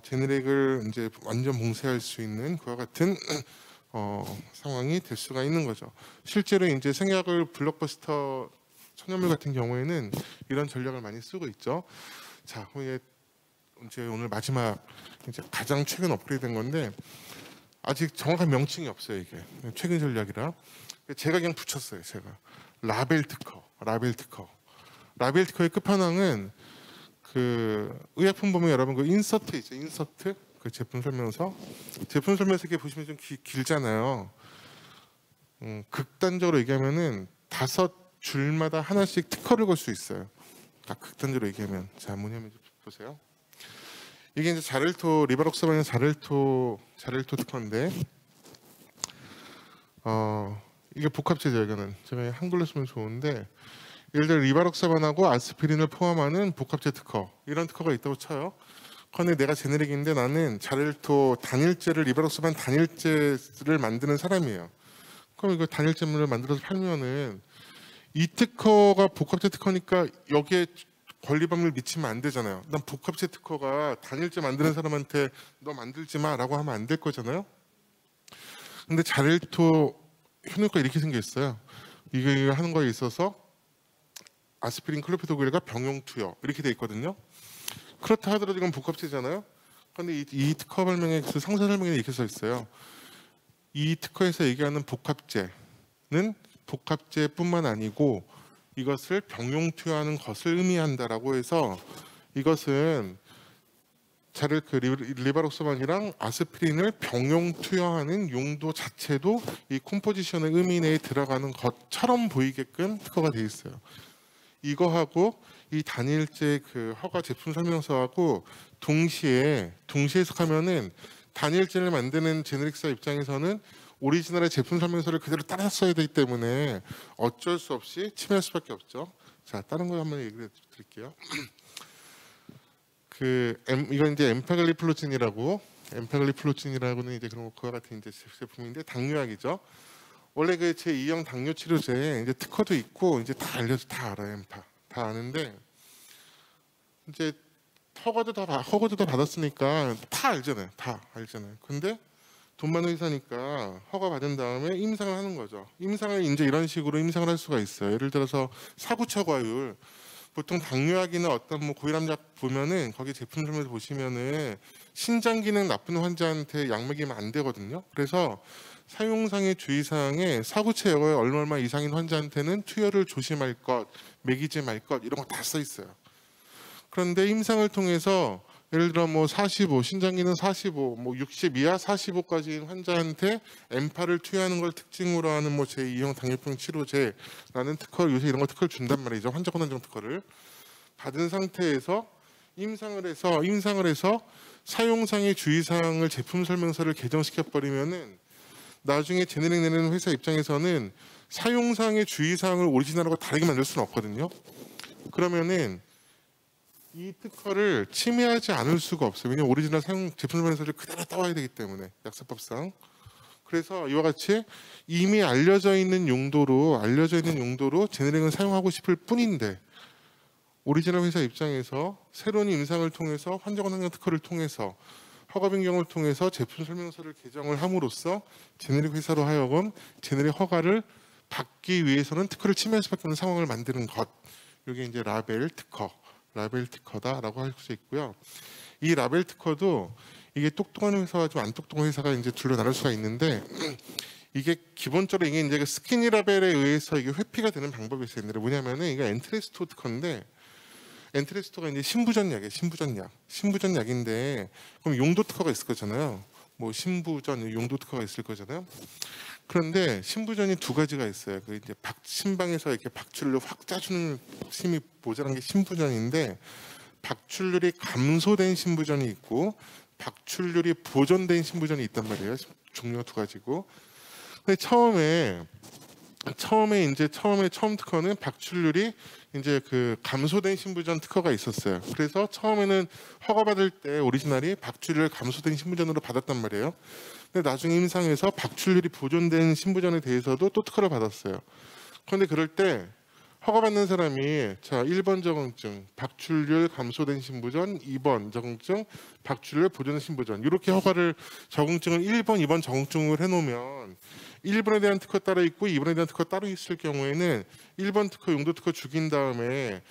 제네릭을 이제 완전 봉쇄할 수 있는 그와 같은 상황이 될 수가 있는 거죠. 실제로 이제 생약을 블록버스터 천연물 같은 경우에는 이런 전략을 많이 쓰고 있죠. 자, 그럼 이제 오늘 마지막 이제 가장 최근 업그레이드된 건데 아직 정확한 명칭이 없어요. 이게 최근 전략이라 제가 그냥 붙였어요. 제가 라벨 특허의 끝판왕은 그 의약품 보면 여러분 그 인서트 있죠. 인서트 그 제품 설명서 이렇게 보시면 좀 길잖아요. 극단적으로 얘기하면은 5 줄마다 하나씩 특허를 걸 수 있어요. 극단적으로 얘기하면 자 뭐냐면 보세요. 이게 이제 자렐토 리바록사반의 자렐토 특허인데 이게 복합제죠. 이거는 제가 한글로 쓰면 좋은데 예를 들어 리바록사반하고 아스피린을 포함하는 복합제 특허 이런 특허가 있다고 쳐요. 그런데 내가 제네릭인데 나는 자렐토 단일제를 리바록사반 단일제를 만드는 사람이에요. 그럼 이거 단일제물을 만들어서 팔면은 이 특허가 복합제 특허니까 여기에 권리법을 미치면 안 되잖아요. 난 복합제 특허가 단일제 만드는 사람한테 너 만들지 마라고 하면 안 될 거잖아요. 근데 자렐토 효능가 이렇게 생겼어요. 이거 하는 거에 있어서 아스피린 클로피도그릴과 병용 투여 이렇게 돼 있거든요. 그렇다 하더라도 이건 복합제잖아요. 그런데 이 특허 설명에 그 상세 설명에 이렇게 써 있어요. 이 특허에서 얘기하는 복합제는 복합제뿐만 아니고 이것을 병용 투여하는 것을 의미한다라고 해서 이것은 리바록사반이랑 아스피린을 병용 투여하는 용도 자체도 이 컴포지션의 의미 내에 들어가는 것처럼 보이게끔 특허가 돼 있어요. 이거하고 이 단일제 그 허가 제품 설명서하고 동시에 해석하면은 단일제를 만드는 제네릭사 입장에서는 오리지널의 제품 설명서를 그대로 따라 써야 되기 때문에 어쩔 수 없이 침해할 수밖에 없죠. 자, 다른 거 한번 얘기해 드릴게요. 이건 이제 엠파글리플로진이라고는 이제 그런 그와 같은 이제 제품인데 당뇨약이죠. 원래 그 제2형 당뇨 치료제 이제 특허도 있고 이제 다 알아요. 다 아는데 이제 허가도 다 받았으니까 다 알잖아요. 근데 돈 많은 회사니까 허가 받은 다음에 임상을 하는 거죠. 임상을 이제 이런 식으로 임상을 할 수가 있어요. 예를 들어서 사구처과율 보통 당뇨약이나 어떤 뭐 고혈압약 보면은 거기 제품 설명서 보시면은 신장 기능 나쁜 환자한테 약 먹이면 안 되거든요. 그래서 사용상의 주의사항에 사구체여에 얼마 이상인 환자한테는 투여를 조심할 것, 먹이지 말 것 이런 거 다 써 있어요. 그런데 임상을 통해서 예를 들어 뭐 45, 신장 기능 45, 뭐 60 이하 45까지인 환자한테 엠파를 투여하는 걸 특징으로 하는 뭐 제2형 당뇨병 치료제라는 특허 요새 이런 거 특허를 준단 말이죠. 환자 권한정 특허를 받은 상태에서 임상을 해서 사용상의 주의사항을 제품 설명서를 개정시켜 버리면은 나중에 제네릭 내는 회사 입장에서는 사용상의 주의사항을 오리지널하고 다르게 만들 수는 없거든요. 그러면은 이 특허를 침해하지 않을 수가 없어요. 왜냐하면 오리지널 사용 제품 설명서를 그대로 따와야 되기 때문에 약사법상. 그래서 이와 같이 이미 알려져 있는 용도로 제네릭을 사용하고 싶을 뿐인데 오리지널 회사 입장에서 새로운 임상을 통해서 환자 권한정 특허를 통해서 허가 변경을 통해서 제품 설명서를 개정을 함으로써 제네릭 회사로 하여금 제네릭 허가를 받기 위해서는 특허를 침해할 수밖에 없는 상황을 만드는 것. 이게 이제 라벨 특허다라고 할 수 있고요. 이 라벨 특허도 이게 똑똑한 회사와 좀 안 똑똑한 회사가 이제 둘로 나눌 수가 있는데 이게 기본적으로 이게 이제 스키니 라벨에 의해서 이게 회피가 되는 방법이 있어요. 뭐냐면은 이게 엔트레스토 특허인데 엔트레스토가 이제 신부전약이에요. 신부전약인데 그럼 용도 특허가 있을 거잖아요. 뭐 신부전 용도 특허가 있을 거잖아요. 그런데 신부전이 두 가지가 있어요. 그 이제 신방에서 이렇게 박출률을 확 짜주는 힘이 모자란 게 신부전인데 박출률이 감소된 신부전이 있고 박출률이 보존된 신부전이 있단 말이에요. 종류가 두 가지고. 근데 처음에 처음 특허는 박출률이 이제 그 감소된 신부전 특허가 있었어요. 그래서 처음에는 허가받을 때 오리지널이 박출률 감소된 신부전으로 받았단 말이에요. 근데 나중에 임상에서 박출률이 보존된 신부전에 대해서도 또 특허를 받았어요. 그런데 그럴 때 허가받는 사람이 자 1번 적응증 박출률 감소된 신부전, 2번 적응증 박출률 보존된 신부전 이렇게 허가를 적응증을 1번, 2번 적응증을 해놓으면 1번에 대한 특허 따로 있고 2번에 대한 특허 따로 있을 경우에는 1번 특허 용도 특허 죽인 다음에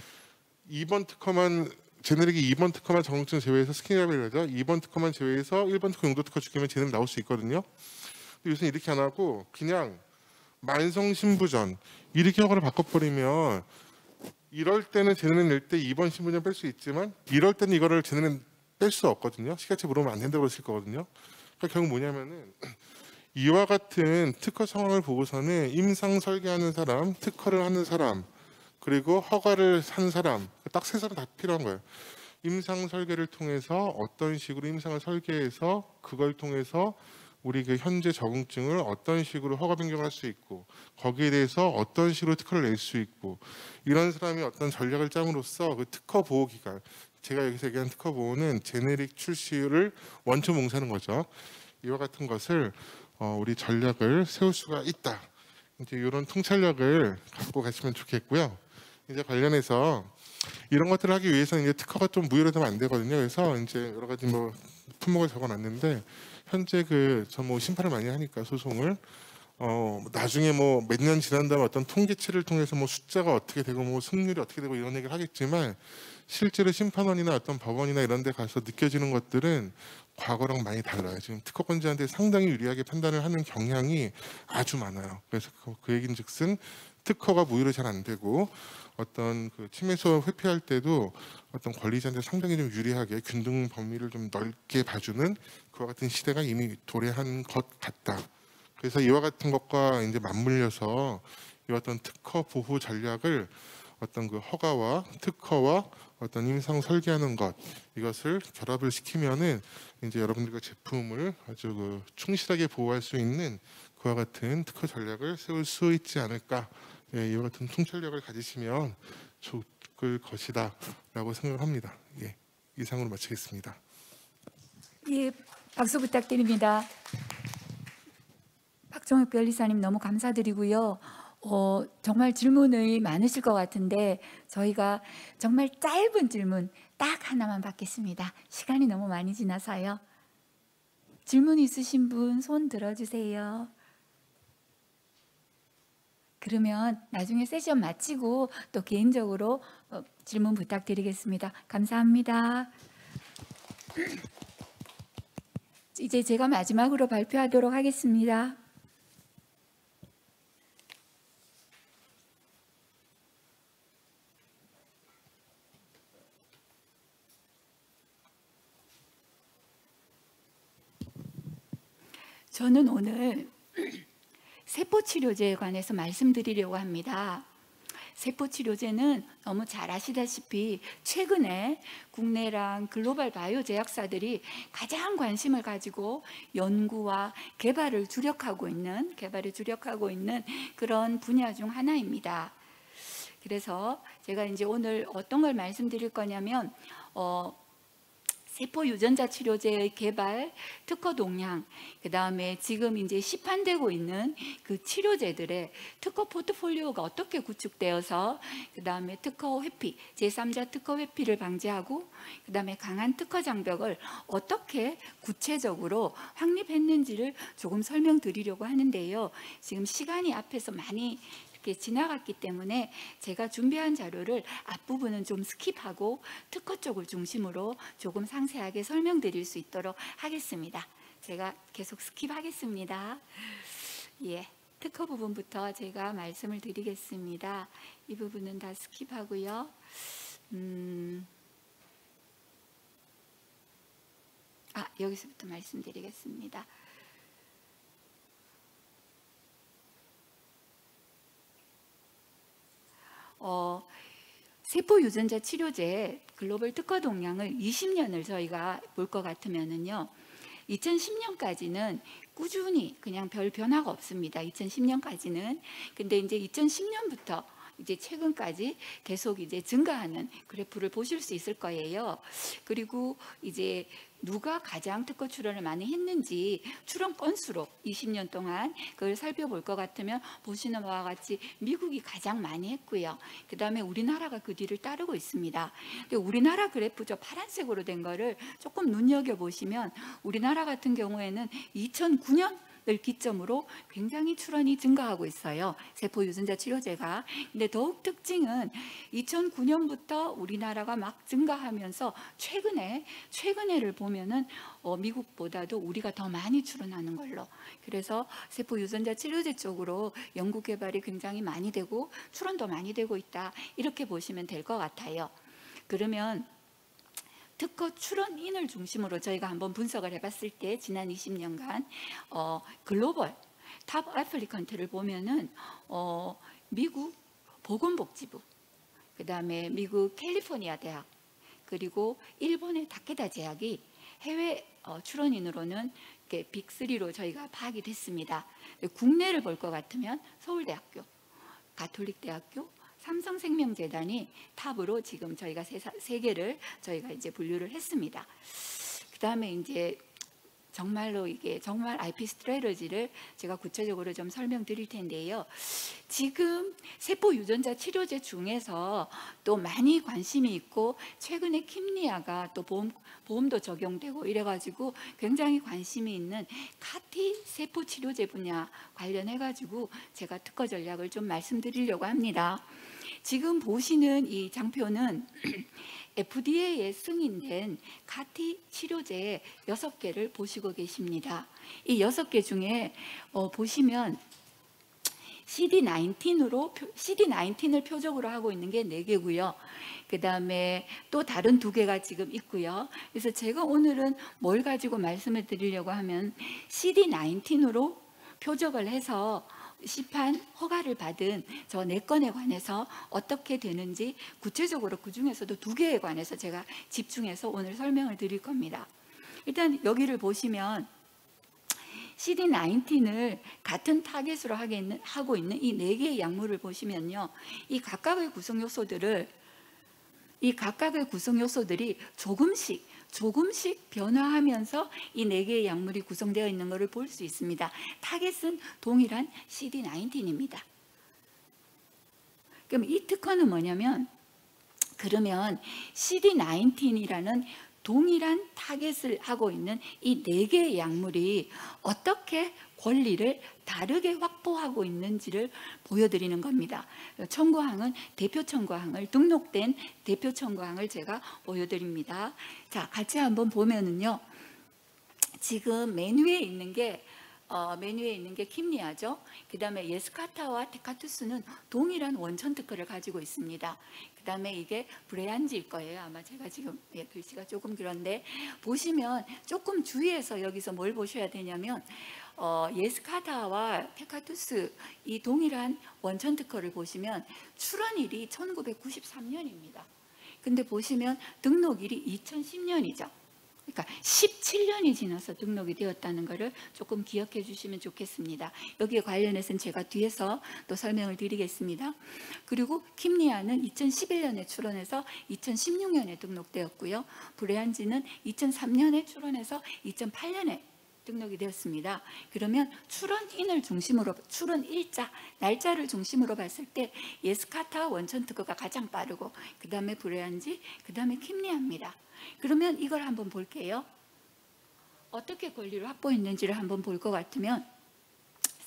2번 특허만 제네릭이 2번 특허만 적응증 제외해서 스키니라벨이죠. 2번 특허만 제외해서 1번 특허 용도 특허 죽이면 제네릭 나올 수 있거든요. 근데 요새는 이렇게 안 하고 그냥 만성 신부전 이렇게 허가를 바꿔버리면 이럴 때는 제네릭 낼 때 2번 신부전 뺄 수 있지만 이럴 때는 이거를 제네릭 뺄 수 없거든요. 식약처 물어보면 안 된다고 그러실 거거든요. 그러니까 결국 뭐냐면은 이와 같은 특허 상황을 보고서는 임상 설계하는 사람, 특허를 하는 사람 그리고 허가를 산 사람, 딱 세 사람 다 필요한 거예요. 임상 설계를 통해서 어떤 식으로 임상을 설계해서 그걸 통해서 우리 그 현재 적응증을 어떤 식으로 허가 변경할 수 있고 거기에 대해서 어떤 식으로 특허를 낼 수 있고 이런 사람이 어떤 전략을 짬으로써 그 특허 보호 기간, 제가 여기서 얘기한 특허 보호는 제네릭 출시를 원천 몽사하는 거죠. 이와 같은 것을 우리 전략을 세울 수가 있다. 이제 이런 통찰력을 갖고 가시면 좋겠고요. 이제 관련해서 이런 것들을 하기 위해서는 이제 특허가 좀 무효되면 안 되거든요. 그래서 이제 여러 가지 뭐 품목을 적어놨는데 현재 저 뭐 심판을 많이 하니까 소송을 나중에 뭐 몇 년 지난 다음에 어떤 통계치를 통해서 뭐 숫자가 어떻게 되고 뭐 승률이 어떻게 되고 이런 얘기를 하겠지만 실제로 심판원이나 어떤 법원이나 이런 데 가서 느껴지는 것들은 과거랑 많이 달라요. 지금 특허권자한테 상당히 유리하게 판단을 하는 경향이 아주 많아요. 그래서 그 얘기인즉슨 특허가 무효로 잘 안 되고 어떤 그 침해소 회피할 때도 어떤 권리자한테 상당히 좀 유리하게 균등 범위를 좀 넓게 봐주는 그와 같은 시대가 이미 도래한 것 같다. 그래서 이와 같은 것과 이제 맞물려서 이 어떤 특허 보호 전략을 어떤 그 허가와 특허와 어떤 임상 설계하는 것 이것을 결합을 시키면은 이제 여러분들과 제품을 아주 그 충실하게 보호할 수 있는 그와 같은 특허 전략을 세울 수 있지 않을까. 예, 이와 같은 통찰력을 가지시면 좋을 것이다라고 생각합니다. 예, 이상으로 마치겠습니다. 예, 박수 부탁드립니다. 박종혁 변리사님 너무 감사드리고요. 정말 질문이 많으실 것 같은데 저희가 정말 짧은 질문 딱 하나만 받겠습니다. 시간이 너무 많이 지나서요. 질문 있으신 분 손 들어주세요. 그러면 나중에 세션 마치고 또 개인적으로 질문 부탁드리겠습니다. 감사합니다. 이제 제가 마지막으로 발표하도록 하겠습니다. 저는 오늘 세포치료제에 관해서 말씀드리려고 합니다. 세포치료제는 너무 잘 아시다시피 최근에 국내랑 글로벌 바이오 제약사들이 가장 관심을 가지고 연구와 개발을 주력하고 있는 그런 분야 중 하나입니다. 그래서 제가 이제 오늘 어떤 걸 말씀드릴 거냐면 세포 유전자 치료제의 개발, 특허 동향, 그 다음에 지금 이제 시판되고 있는 그 치료제들의 특허 포트폴리오가 어떻게 구축되어서 그 다음에 특허 회피, 제3자 특허 회피를 방지하고 그 다음에 강한 특허 장벽을 어떻게 구체적으로 확립했는지를 조금 설명드리려고 하는데요. 지금 시간이 앞에서 많이 지나갔기 때문에 제가 준비한 자료를 앞부분은 좀 스킵하고 특허 쪽을 중심으로 조금 상세하게 설명드릴 수 있도록 하겠습니다. 제가 계속 스킵하겠습니다. 예, 특허 부분부터 제가 말씀을 드리겠습니다. 이 부분은 다 스킵하고요. 여기서부터 말씀드리겠습니다. 세포 유전자 치료제 글로벌 특허 동향을 20년을 저희가 볼 것 같으면은요, 2010년까지는 꾸준히 그냥 별 변화가 없습니다. 2010년까지는. 근데 이제 2010년부터 이제 최근까지 계속 이제 증가하는 그래프를 보실 수 있을 거예요. 그리고 이제 누가 가장 특허 출원을 많이 했는지 출원 건수로 20년 동안 그걸 살펴볼 것 같으면 보시는 바와 같이 미국이 가장 많이 했고요. 그 다음에 우리나라가 그 뒤를 따르고 있습니다. 근데 우리나라 그래프 저 파란색으로 된 거를 조금 눈여겨보시면 우리나라 같은 경우에는 2009년 을 기점으로 굉장히 출원이 증가하고 있어요. 세포 유전자 치료제가. 근데 더욱 특징은 2009년부터 우리나라가 막 증가하면서 최근에를 보면은 미국보다도 우리가 더 많이 출원하는 걸로. 그래서 세포 유전자 치료제 쪽으로 연구 개발이 굉장히 많이 되고 출원도 많이 되고 있다. 이렇게 보시면 될 것 같아요. 그러면 특허 출원인을 중심으로 저희가 한번 분석을 해봤을 때 지난 20년간 글로벌 탑 애플리컨트를 보면은 미국 보건복지부, 그다음에 미국 캘리포니아 대학, 그리고 일본의 다케다 제약이 해외 출원인으로는 빅3로 저희가 파악이 됐습니다. 국내를 볼 것 같으면 서울대학교, 가톨릭대학교, 삼성생명재단이 탑으로 지금 저희가 세 개를 저희가 이제 분류를 했습니다. 그다음에 이제 정말로 이게 정말 IP 스트래러지를 제가 구체적으로 좀 설명드릴 텐데요. 지금 세포 유전자 치료제 중에서 또 많이 관심이 있고 최근에 킴리아가 또 보험도 적용되고 이래가지고 굉장히 관심이 있는 CAR-T 세포 치료제 분야 관련해가지고 제가 특허 전략을 좀 말씀드리려고 합니다. 지금 보시는 이 장표는 FDA에 승인된 CAR-T 치료제 6개를 보시고 계십니다. 이 6개 중에 보시면 CD19을 표적으로 하고 있는 게 4개고요. 그 다음에 또 다른 2개가 지금 있고요. 그래서 제가 오늘은 뭘 가지고 말씀을 드리려고 하면 CD19으로 표적을 해서 시판 허가를 받은 저 4건에 관해서 어떻게 되는지 구체적으로 그 중에서도 2개에 관해서 제가 집중해서 오늘 설명을 드릴 겁니다. 일단 여기를 보시면 CD19을 같은 타겟으로 하고 있는 이 4개의 약물을 보시면요, 이 각각의 구성 요소들이 조금씩 변화하면서 이 4개의 약물이 구성되어 있는 것을 볼 수 있습니다. 타겟은 동일한 CD19입니다. 그럼 이 특허는 뭐냐면, 그러면 CD19이라는 동일한 타겟을 하고 있는 이 4개의 약물이 어떻게 권리를 다르게 확보하고 있는지를 보여드리는 겁니다. 대표 청구항을 등록된 대표 청구항을 제가 보여드립니다. 자, 같이 한번 보면은요, 지금 맨 위에 있는 게 킴리아죠. 그 다음에 예스카타와 테카투스는 동일한 원천 특허를 가지고 있습니다. 그 다음에 이게 브레안지일 거예요. 아마 제가 지금 글씨가 조금 그런데 보시면 조금 주의해서 여기서 뭘 보셔야 되냐면 예스카타와 테카투스 이 동일한 원천 특허를 보시면 출원일이 1993년입니다. 근데 보시면 등록일이 2010년이죠. 그러니까 17년이 지나서 등록이 되었다는 것을 조금 기억해 주시면 좋겠습니다. 여기에 관련해서는 제가 뒤에서 또 설명을 드리겠습니다. 그리고 킴리아는 2011년에 출원해서 2016년에 등록되었고요. 브레안지는 2003년에 출원해서 2008년에 등록이 되었습니다. 그러면 출원 일자, 날짜를 중심으로 봤을 때 예스카타 원천 특허가 가장 빠르고 그 다음에 브레안지, 그 다음에 킴리아입니다. 그러면 이걸 한번 볼게요. 어떻게 권리를 확보했는지를 한번 볼 것 같으면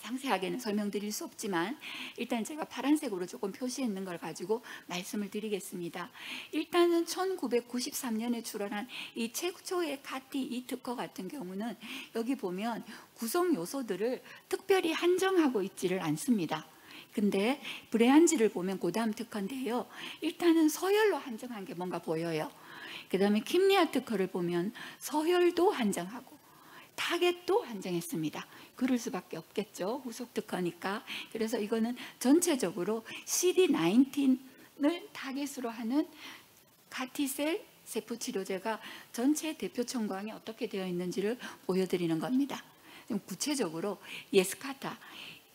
상세하게는 설명드릴 수 없지만 일단 제가 파란색으로 조금 표시했는 걸 가지고 말씀을 드리겠습니다. 일단은 1993년에 출원한 이 최초의 CAR-T 이 특허 같은 경우는 여기 보면 구성 요소들을 특별히 한정하고 있지를 않습니다. 근데 브레안지를 보면 그 다음 특허인데요, 일단은 서열로 한정한 게 뭔가 보여요. 그 다음에 킴리아 특허를 보면 서열도 한정하고 타겟도 한정했습니다. 그럴 수밖에 없겠죠. 후속 특허니까. 그래서 이거는 전체적으로 CD19을 타겟으로 하는 CAR-T셀 세포 치료제가 전체 대표 청구항이 어떻게 되어 있는지를 보여드리는 겁니다. 구체적으로 예스카타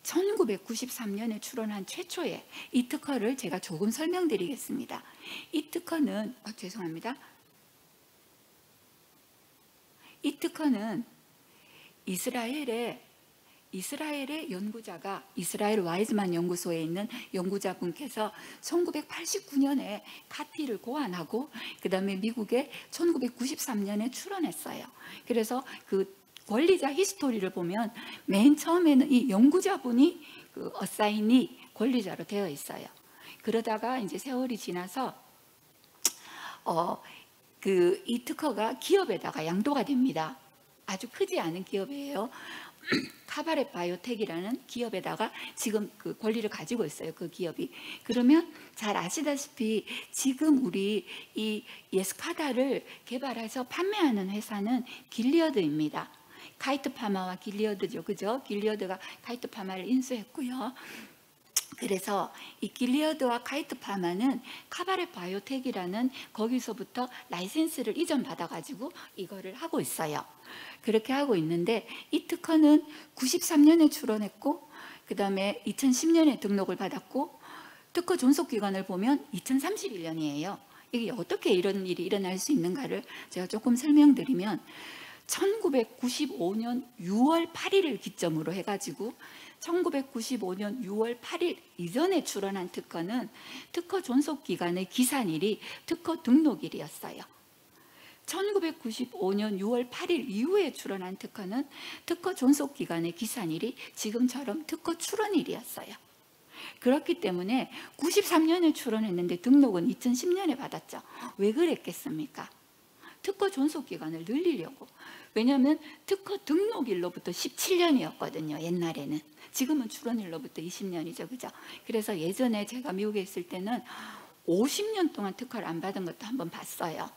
1993년에 출원한 최초의 이 특허를 제가 조금 설명드리겠습니다. 이 특허는 이스라엘의 연구자가 이스라엘 와이즈만 연구소에 있는 연구자분께서 1989년에 CAR-T를 고안하고 그 다음에 미국에 1993년에 출원했어요. 그래서 그 권리자 히스토리를 보면 맨 처음에는 이 연구자분이 그 어사인이 권리자로 되어 있어요. 그러다가 이제 세월이 지나서 이 특허가 기업에다가 양도가 됩니다. 아주 크지 않은 기업이에요. 카바렛 바이오텍이라는 기업에다가 지금 그 권리를 가지고 있어요. 그 기업이. 그러면 잘 아시다시피 지금 우리 이 예스카다를 개발해서 판매하는 회사는 길리어드입니다. 카이트 파마와 길리어드죠, 그죠? 길리어드가 카이트 파마를 인수했고요. 그래서 이 길리어드와 카이트 파마는 카바렛 바이오텍이라는 거기서부터 라이센스를 이전받아 가지고 이거를 하고 있어요. 그렇게 하고 있는데 이 특허는 93년에 출원했고 그다음에 2010년에 등록을 받았고 특허 존속 기간을 보면 2031년이에요. 이게 어떻게 이런 일이 일어날 수 있는가를 제가 조금 설명드리면 1995년 6월 8일을 기점으로 해가지고 1995년 6월 8일 이전에 출원한 특허는 특허 존속 기간의 기산일이 특허 등록일이었어요. 1995년 6월 8일 이후에 출원한 특허는 특허 존속 기간의 기산일이 지금처럼 특허 출원일이었어요. 그렇기 때문에 93년에 출원했는데 등록은 2010년에 받았죠. 왜 그랬겠습니까? 특허 존속 기간을 늘리려고. 왜냐하면 특허 등록일로부터 17년이었거든요. 옛날에는. 지금은 출원일로부터 20년이죠. 그죠? 그래서 예전에 제가 미국에 있을 때는 50년 동안 특허를 안 받은 것도 한번 봤어요.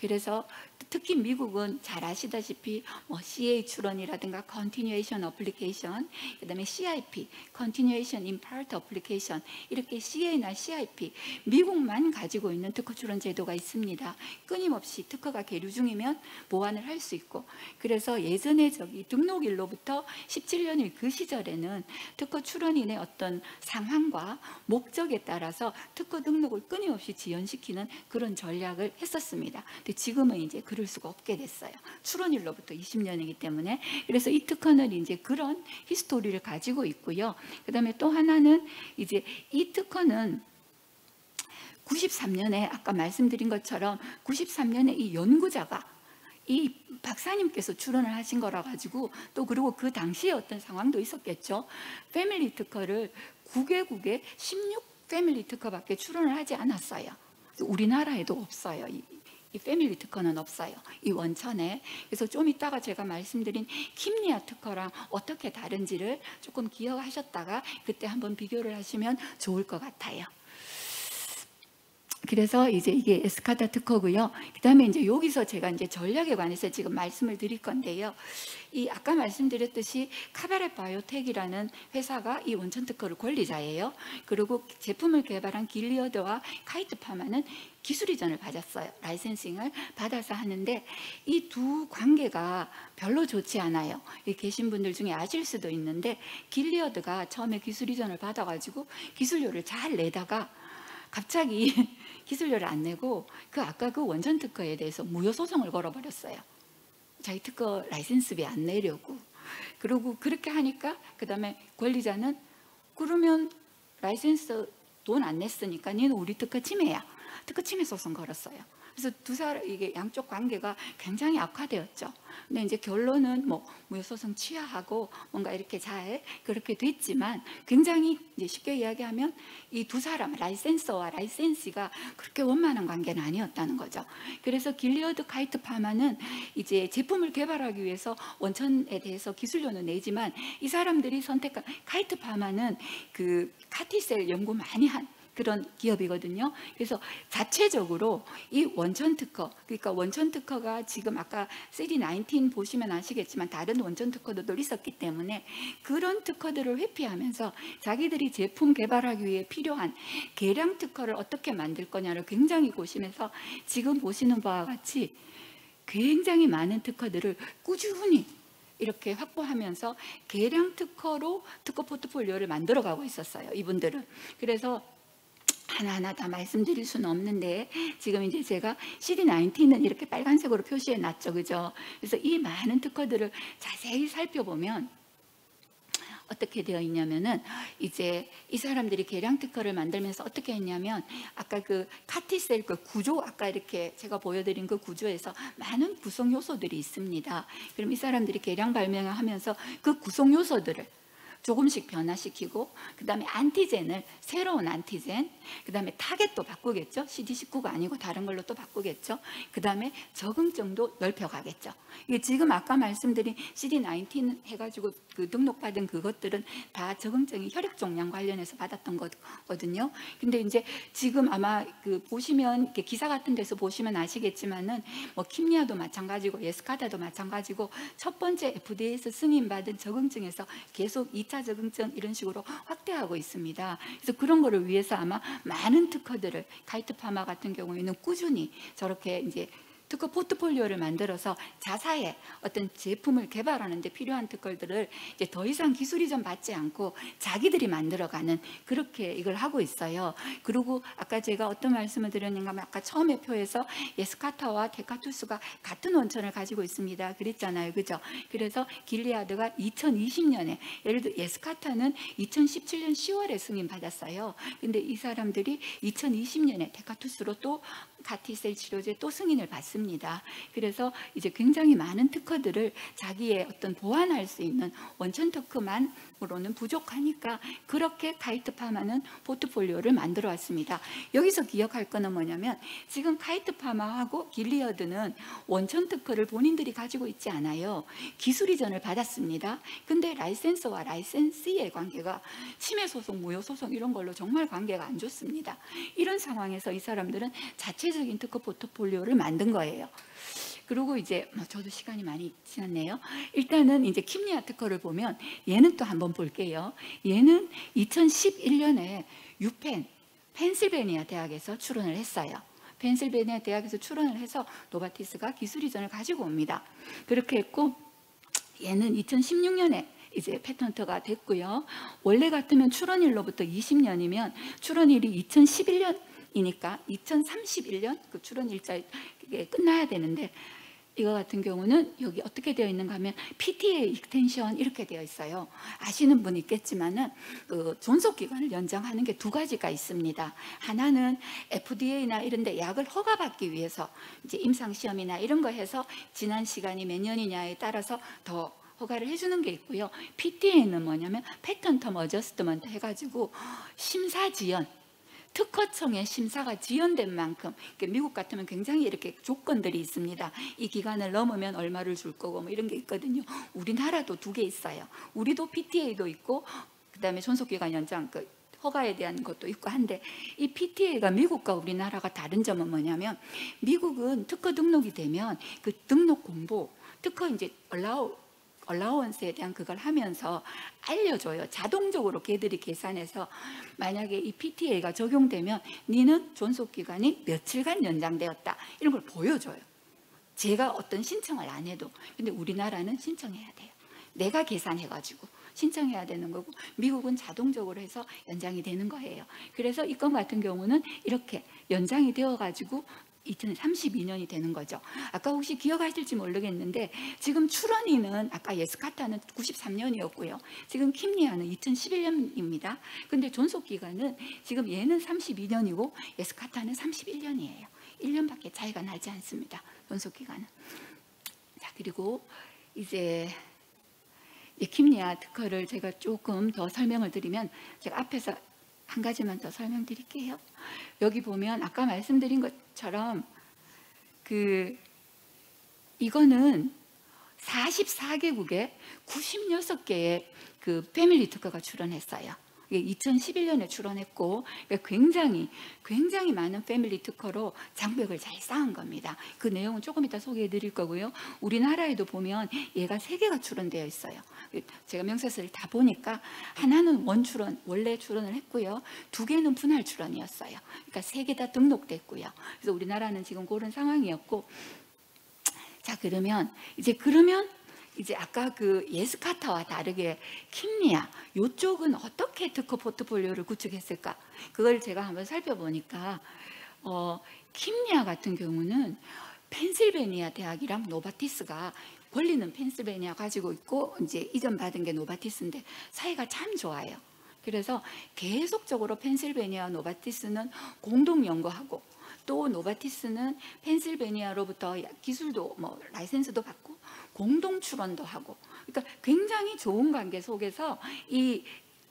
그래서 특히 미국은 잘 아시다시피 뭐 CA 출원이라든가 Continuation Application, 그다음에 CIP, Continuation in Part Application, 이렇게 CA나 CIP 미국만 가지고 있는 특허 출원 제도가 있습니다. 끊임없이 특허가 계류 중이면 보완을 할 수 있고, 그래서 예전에 저기 등록일로부터 17년일 그 시절에는 특허 출원인의 어떤 상황과 목적에 따라서 특허 등록을 끊임없이 지연시키는 그런 전략을 했었습니다. 근데 지금은 이제 그럴 수가 없게 됐어요. 출원일로부터 20년이기 때문에. 그래서 이 특허는 이제 그런 히스토리를 가지고 있고요. 그다음에 또 하나는 이제 이 특허는 93년에 아까 말씀드린 것처럼 93년에 이 연구자가 이 박사님께서 출원을 하신 거라 가지고 또 그리고 그 당시에 어떤 상황도 있었겠죠. 패밀리 특허를 9개국에 16 패밀리 특허밖에 출원을 하지 않았어요. 우리나라에도 없어요. 이 패밀리 특허는 없어요. 이 원천에. 그래서 좀 이따가 제가 말씀드린 킴리아 특허랑 어떻게 다른지를 조금 기억하셨다가 그때 한번 비교를 하시면 좋을 것 같아요. 그래서 이제 이게 에스카다 특허고요. 그다음에 이제 여기서 제가 이제 전략에 관해서 지금 말씀을 드릴 건데요. 이 아까 말씀드렸듯이 카바렛 바이오텍이라는 회사가 이 원천 특허를 권리자예요. 그리고 제품을 개발한 길리어드와 카이트 파마는 기술 이전을 받았어요. 라이센싱을 받아서 하는데 이 두 관계가 별로 좋지 않아요. 여기 계신 분들 중에 아실 수도 있는데 길리어드가 처음에 기술 이전을 받아가지고 기술료를 잘 내다가 갑자기 기술료를 안 내고 아까 그 원천 특허에 대해서 무효 소송을 걸어버렸어요. 자기 특허 라이센스비 안 내려고. 그리고 그렇게 하니까 그다음에 권리자는 그러면 라이센스 돈 안 냈으니까 니는 우리 특허 침해야. 특허 침해 소송 걸었어요. 그래서 두 사람 이게 양쪽 관계가 굉장히 악화되었죠. 근데 이제 결론은 뭐 무효소송 취하하고 뭔가 이렇게 잘 그렇게 됐지만 굉장히 이제 쉽게 이야기하면 이 두 사람 라이센서와 라이센시가 그렇게 원만한 관계는 아니었다는 거죠. 그래서 길리어드 카이트 파마는 이제 제품을 개발하기 위해서 원천에 대해서 기술료는 내지만 이 사람들이 선택한 카이트 파마는 그 카티셀 연구 많이 한 그런 기업이거든요. 그래서 자체적으로 이 원천 특허, 그러니까 원천 특허가 지금 아까 CD19 보시면 아시겠지만 다른 원천 특허도 있었기 때문에 그런 특허들을 회피하면서 자기들이 제품 개발하기 위해 필요한 개량 특허를 어떻게 만들 거냐를 굉장히 고심해서 지금 보시는 바와 같이 굉장히 많은 특허들을 꾸준히 이렇게 확보하면서 개량 특허로 특허 포트폴리오를 만들어가고 있었어요. 이분들은. 그래서 하나하나 다 말씀드릴 수는 없는데 지금 이제 제가 CD19은 이렇게 빨간색으로 표시해 놨죠. 그죠? 그래서 이 많은 특허들을 자세히 살펴보면 어떻게 되어 있냐면은 이제 이 사람들이 개량 특허를 만들면서 어떻게 했냐면 아까 그 카티셀 그 구조 아까 이렇게 제가 보여드린 그 구조에서 많은 구성 요소들이 있습니다. 그럼 이 사람들이 개량 발명을 하면서 그 구성 요소들을 조금씩 변화시키고 그다음에 안티젠을 새로운 안티젠, 그다음에 타겟도 바꾸겠죠. CD19가 아니고 다른 걸로 또 바꾸겠죠. 그다음에 적응증도 넓혀가겠죠. 이게 지금 아까 말씀드린 CD19 해가지고 그 등록받은 그것들은 다 적응증이 혈액 종양 관련해서 받았던 거거든요. 근데 이제 지금 아마 그 보시면 이렇게 기사 같은 데서 보시면 아시겠지만은 뭐 킴리아도 마찬가지고 예스카다도 마찬가지고 첫 번째 FDA에서 승인받은 적응증에서 계속 2차 2차 적응증 이런 식으로 확대하고 있습니다. 그래서 그런 거를 위해서 아마 많은 특허들을 카이트 파마 같은 경우에는 꾸준히 저렇게 이제 특허 포트폴리오를 만들어서 자사의 어떤 제품을 개발하는 데 필요한 특허들을 이제 더 이상 기술 이전 받지 않고 자기들이 만들어가는 그렇게 이걸 하고 있어요. 그리고 아까 제가 어떤 말씀을 드렸는가 하면 아까 처음에 표에서 예스카타와 데카투스가 같은 원천을 가지고 있습니다. 그랬잖아요. 그죠? 그래서 길리아드가 2020년에 예를 들어 예스카타는 2017년 10월에 승인받았어요. 근데 이 사람들이 2020년에 데카투스로 또 카티셀 치료제 또 승인을 받습니다. 그래서 이제 굉장히 많은 특허들을 자기의 어떤 보완할 수 있는 원천 특허만으로는 부족하니까 그렇게 카이트 파마는 포트폴리오를 만들어 왔습니다. 여기서 기억할 거는 뭐냐면 지금 카이트 파마하고 길리어드는 원천 특허를 본인들이 가지고 있지 않아요. 기술 이전을 받았습니다. 근데 라이센서와 라이센시의 관계가 침해 소송, 무효 소송 이런 걸로 정말 관계가 안 좋습니다. 이런 상황에서 이 사람들은 자체적인 특허 포트폴리오를 만든 거예요. 그리고 이제 저도 시간이 많이 지났네요. 일단은 이제 킴리아 특허를 보면 얘는 또 한번 볼게요. 얘는 2011년에 유펜 펜실베니아 대학에서 출원을 했어요. 펜실베니아 대학에서 출원을 해서 노바티스가 기술 이전을 가지고 옵니다. 그렇게 했고 얘는 2016년에 이제 패턴트가 됐고요. 원래 같으면 출원일로부터 20년이면 출원일이 2011년이니까 2031년 그 출원 일자에 끝나야 되는데 이거 같은 경우는 여기 어떻게 되어 있는가 하면 PTA 익스텐션 이렇게 되어 있어요. 아시는 분 있겠지만은 그 존속 기간을 연장하는 게 두 가지가 있습니다. 하나는 FDA나 이런 데 약을 허가받기 위해서 이제 임상 시험이나 이런 거 해서 지난 시간이 몇 년이냐에 따라서 더 허가를 해주는 게 있고요. PTA는 뭐냐면 패턴 텀 어저스트먼트 해가지고 심사 지연, 특허청의 심사가 지연된 만큼 미국 같으면 굉장히 이렇게 조건들이 있습니다. 이 기간을 넘으면 얼마를 줄 거고 뭐 이런 게 있거든요. 우리나라도 두 개 있어요. 우리도 PTA도 있고 그다음에 존속기간 연장 그 허가에 대한 것도 있고 한데 이 PTA가 미국과 우리나라가 다른 점은 뭐냐면 미국은 특허 등록이 되면 그 등록 공보 특허 이제 얼라우언스에 대한 그걸 하면서 알려줘요. 자동적으로 걔들이 계산해서 만약에 이 PTA가 적용되면 니는 존속기간이 며칠간 연장되었다 이런 걸 보여줘요. 제가 어떤 신청을 안 해도. 근데 우리나라는 신청해야 돼요. 내가 계산해가지고 신청해야 되는 거고 미국은 자동적으로 해서 연장이 되는 거예요. 그래서 이 건 같은 경우는 이렇게 연장이 되어가지고 2032년이 되는 거죠. 아까 혹시 기억하실지 모르겠는데 지금 출원이는 아까 예스카타는 93년이었고요. 지금 킴리아는 2011년입니다. 근데 존속기간은 지금 얘는 32년이고 예스카타는 31년이에요. 1년밖에 차이가 나지 않습니다. 존속기간은. 자, 그리고 이제 킴리아 특허를 제가 조금 더 설명을 드리면 제가 앞에서 한 가지만 더 설명드릴게요. 여기 보면 아까 말씀드린 것처럼 이거는 44개국에 96개의 그 패밀리 특허가 출원했어요. 2011년에 출원했고 굉장히 많은 패밀리 특허로 장벽을 잘 쌓은 겁니다. 그 내용은 조금 이따 소개해 드릴 거고요. 우리나라에도 보면 얘가 3개가 출원되어 있어요. 제가 명세서를 다 보니까 하나는 원래 출원을 했고요. 2개는 분할 출원이었어요. 그러니까 3개 다 등록됐고요. 그래서 우리나라는 지금 그런 상황이었고, 자 그러면 이제 아까 그 예스카타와 다르게 킴리아 이쪽은 어떻게 특허 포트폴리오를 구축했을까? 그걸 제가 한번 살펴보니까 킴리아 같은 경우는 펜실베니아 대학이랑 노바티스가 권리는 펜실베니아 가지고 있고 이제 이전 받은 게 노바티스인데 사이가 참 좋아요. 그래서 계속적으로 펜실베니아와 노바티스는 공동 연구하고 또 노바티스는 펜실베니아로부터 기술도 라이센스도 받고 공동 출원도 하고, 그러니까 굉장히 좋은 관계 속에서 이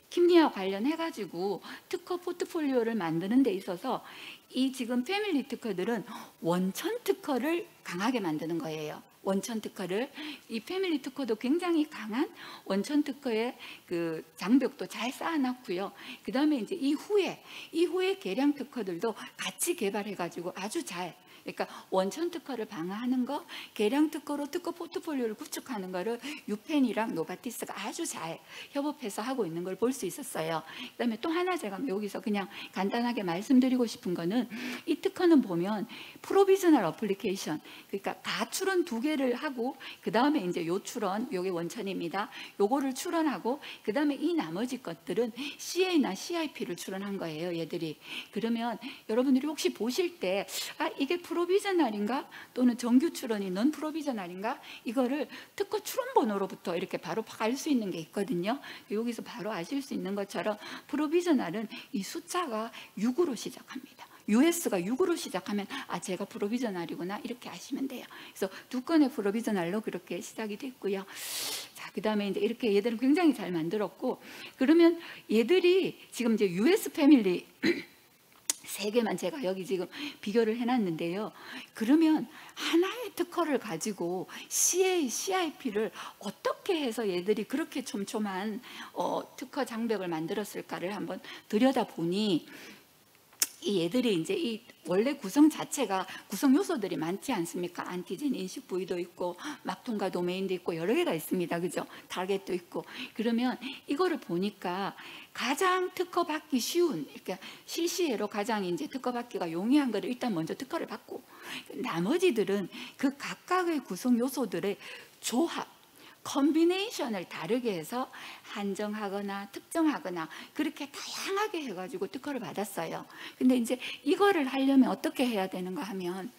킴리아 관련해 가지고 특허 포트폴리오를 만드는 데 있어서 이 지금 패밀리 특허들은 원천 특허를 강하게 만드는 거예요. 원천 특허를, 이 패밀리 특허도 굉장히 강한 원천 특허의 그 장벽도 잘 쌓아놨고요. 그 다음에 이제 이후에 개량 특허들도 같이 개발해가지고 아주 잘 그러니까 원천 특허를 방어하는 거, 계량 특허로 특허 포트폴리오를 구축하는 거를 유펜이랑 노바티스가 아주 잘 협업해서 하고 있는 걸 볼 수 있었어요. 그다음에 또 하나 제가 여기서 그냥 간단하게 말씀드리고 싶은 거는 이 특허는 보면 프로비저널 어플리케이션, 그러니까 가출원 2개를 하고 그 다음에 이제 요 출원, 요게 원천입니다. 요거를 출원하고 그 다음에 이 나머지 것들은 CA나 CIP를 출원한 거예요, 얘들이. 그러면 여러분들이 혹시 보실 때 이게 프로비저널인가 또는 정규 출원이 넌 프로비저널인가, 이거를 특허 출원 번호로부터 이렇게 바로 알 수 있는 게 있거든요. 여기서 바로 아실 수 있는 것처럼 프로비저널은 이 숫자가 6으로 시작합니다. US가 6으로 시작하면 제가 프로비저널이구나 이렇게 아시면 돼요. 그래서 2건의 프로비저널로 그렇게 시작이 됐고요. 자, 그다음에 이제 이렇게 얘들은 굉장히 잘 만들었고, 그러면 얘들이 지금 이제 US 패밀리 3개만 제가 여기 지금 비교를 해놨는데요. 그러면 하나의 특허를 가지고 CA, CIP를 어떻게 해서 얘들이 그렇게 촘촘한 특허 장벽을 만들었을까를 한번 들여다보니, 이 얘들이 이제 이 원래 구성 자체가 구성 요소들이 많지 않습니까? 안티젠 인식 부위도 있고 막통과 도메인도 있고 여러 개가 있습니다. 그죠? 타겟도 있고. 그러면 이거를 보니까 가장 특허 받기 쉬운, 그러니까 실시에로 가장 이제 특허 받기가 용이한 거를 일단 먼저 특허를 받고, 나머지들은 그 각각의 구성 요소들의 조합, 컨비네이션을 다르게 해서 한정하거나 특정하거나 그렇게 다양하게 해가지고 특허를 받았어요. 근데 이제 이거를 하려면 어떻게 해야 되는가 하면,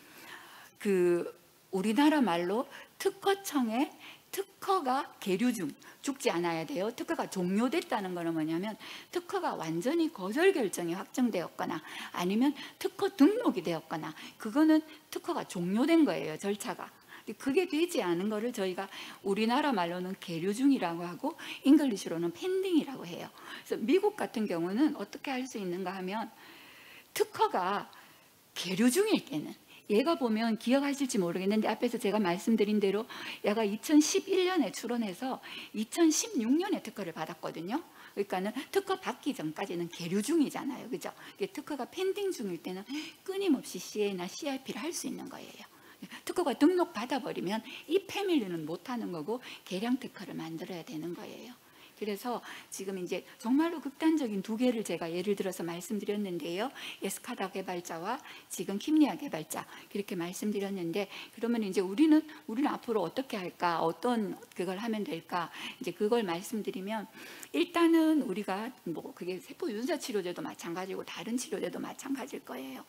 그 우리나라 말로 특허청에 특허가 계류 중, 죽지 않아야 돼요. 특허가 종료됐다는 거는 뭐냐면 특허가 완전히 거절 결정이 확정되었거나 아니면 특허 등록이 되었거나, 그거는 특허가 종료된 거예요, 절차가. 그게 되지 않은 거를 저희가 우리나라 말로는 계류 중이라고 하고 잉글리시로는 펜딩이라고 해요. 그래서 미국 같은 경우는 어떻게 할 수 있는가 하면, 특허가 계류 중일 때는, 얘가 보면 기억하실지 모르겠는데 앞에서 제가 말씀드린 대로 얘가 2011년에 출원해서 2016년에 특허를 받았거든요. 그러니까는 특허 받기 전까지는 계류 중이잖아요, 그죠? 특허가 펜딩 중일 때는 끊임없이 CA나 CIP를 할 수 있는 거예요. 특허가 등록 받아버리면 이 패밀리는 못하는 거고 계량 특허를 만들어야 되는 거예요. 그래서 지금 이제 정말로 극단적인 2개를 제가 예를 들어서 말씀드렸는데요. 에스카다 개발자와 지금 킴리아 개발자 이렇게 말씀드렸는데, 그러면 이제 우리는 앞으로 어떻게 할까, 어떤 그걸 하면 될까, 이제 그걸 말씀드리면, 일단은 우리가 뭐 그게 세포 유전자 치료제도 마찬가지고 다른 치료제도 마찬가지일 거예요.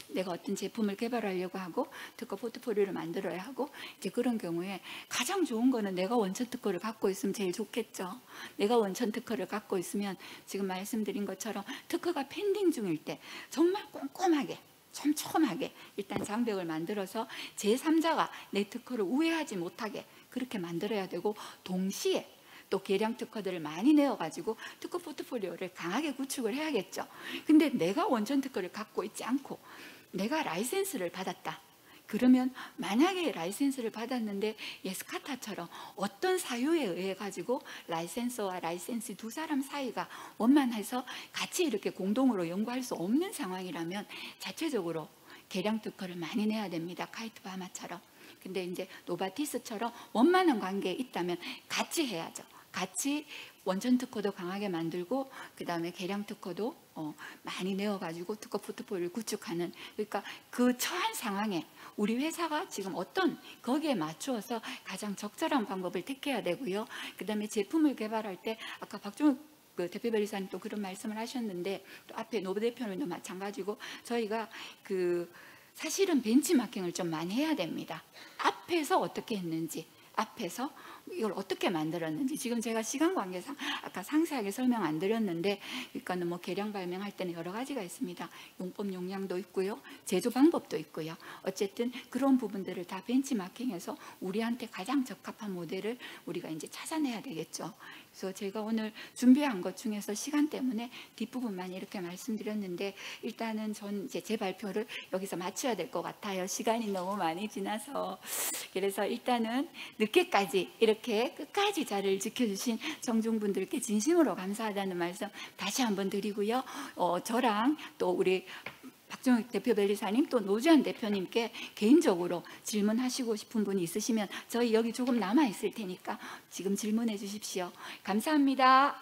내가 어떤 제품을 개발하려고 하고 특허 포트폴리오를 만들어야 하고, 이제 그런 경우에 가장 좋은 거는 내가 원천 특허를 갖고 있으면 제일 좋겠죠. 내가 원천 특허를 갖고 있으면 지금 말씀드린 것처럼 특허가 펜딩 중일 때 정말 꼼꼼하게 촘촘하게 일단 장벽을 만들어서 제3자가 내 특허를 우회하지 못하게 그렇게 만들어야 되고, 동시에 또 계량 특허들을 많이 내어가지고 특허 포트폴리오를 강하게 구축을 해야겠죠. 근데 내가 원천 특허를 갖고 있지 않고 내가 라이센스를 받았다. 그러면 만약에 라이센스를 받았는데 예스카타처럼 어떤 사유에 의해 가지고 라이센서와 라이센스 2사람 사이가 원만해서 같이 이렇게 공동으로 연구할 수 없는 상황이라면 자체적으로 계량 특허를 많이 내야 됩니다. 카이트 바마처럼. 근데 이제 노바티스처럼 원만한 관계에 있다면 같이 해야죠. 같이 원천 특허도 강하게 만들고 그다음에 계량 특허도 많이 내어가지고 특허 포트폴리오를 구축하는, 그러니까 그 처한 상황에 우리 회사가 지금 어떤 거기에 맞추어서 가장 적절한 방법을 택해야 되고요. 그다음에 제품을 개발할 때 아까 박종욱 대표 변리사님 또 그런 말씀을 하셨는데, 또 앞에 노부 대표님도 마찬가지고 저희가 사실은 벤치마킹을 좀 많이 해야 됩니다. 앞에서 어떻게 했는지, 앞에서 이걸 어떻게 만들었는지. 지금 제가 시간 관계상 아까 상세하게 설명 안 드렸는데, 그러니까는 뭐 계량 발명할 때는 여러 가지가 있습니다. 용법 용량도 있고요, 제조 방법도 있고요. 어쨌든 그런 부분들을 다 벤치마킹해서 우리한테 가장 적합한 모델을 우리가 이제 찾아내야 되겠죠. 그래서 제가 오늘 준비한 것 중에서 시간 때문에 뒷부분만 이렇게 말씀드렸는데, 일단은 전 이제 제 발표를 여기서 마쳐야 될 것 같아요. 시간이 너무 많이 지나서. 그래서 일단은 늦게까지 이렇게 끝까지 자리를 지켜주신 청중분들께 진심으로 감사하다는 말씀 다시 한번 드리고요. 저랑 또 우리 박정익 대표 변리사님 또 노주환 대표님께 개인적으로 질문하시고 싶은 분이 있으시면 저희 여기 조금 남아 있을 테니까 지금 질문해 주십시오. 감사합니다.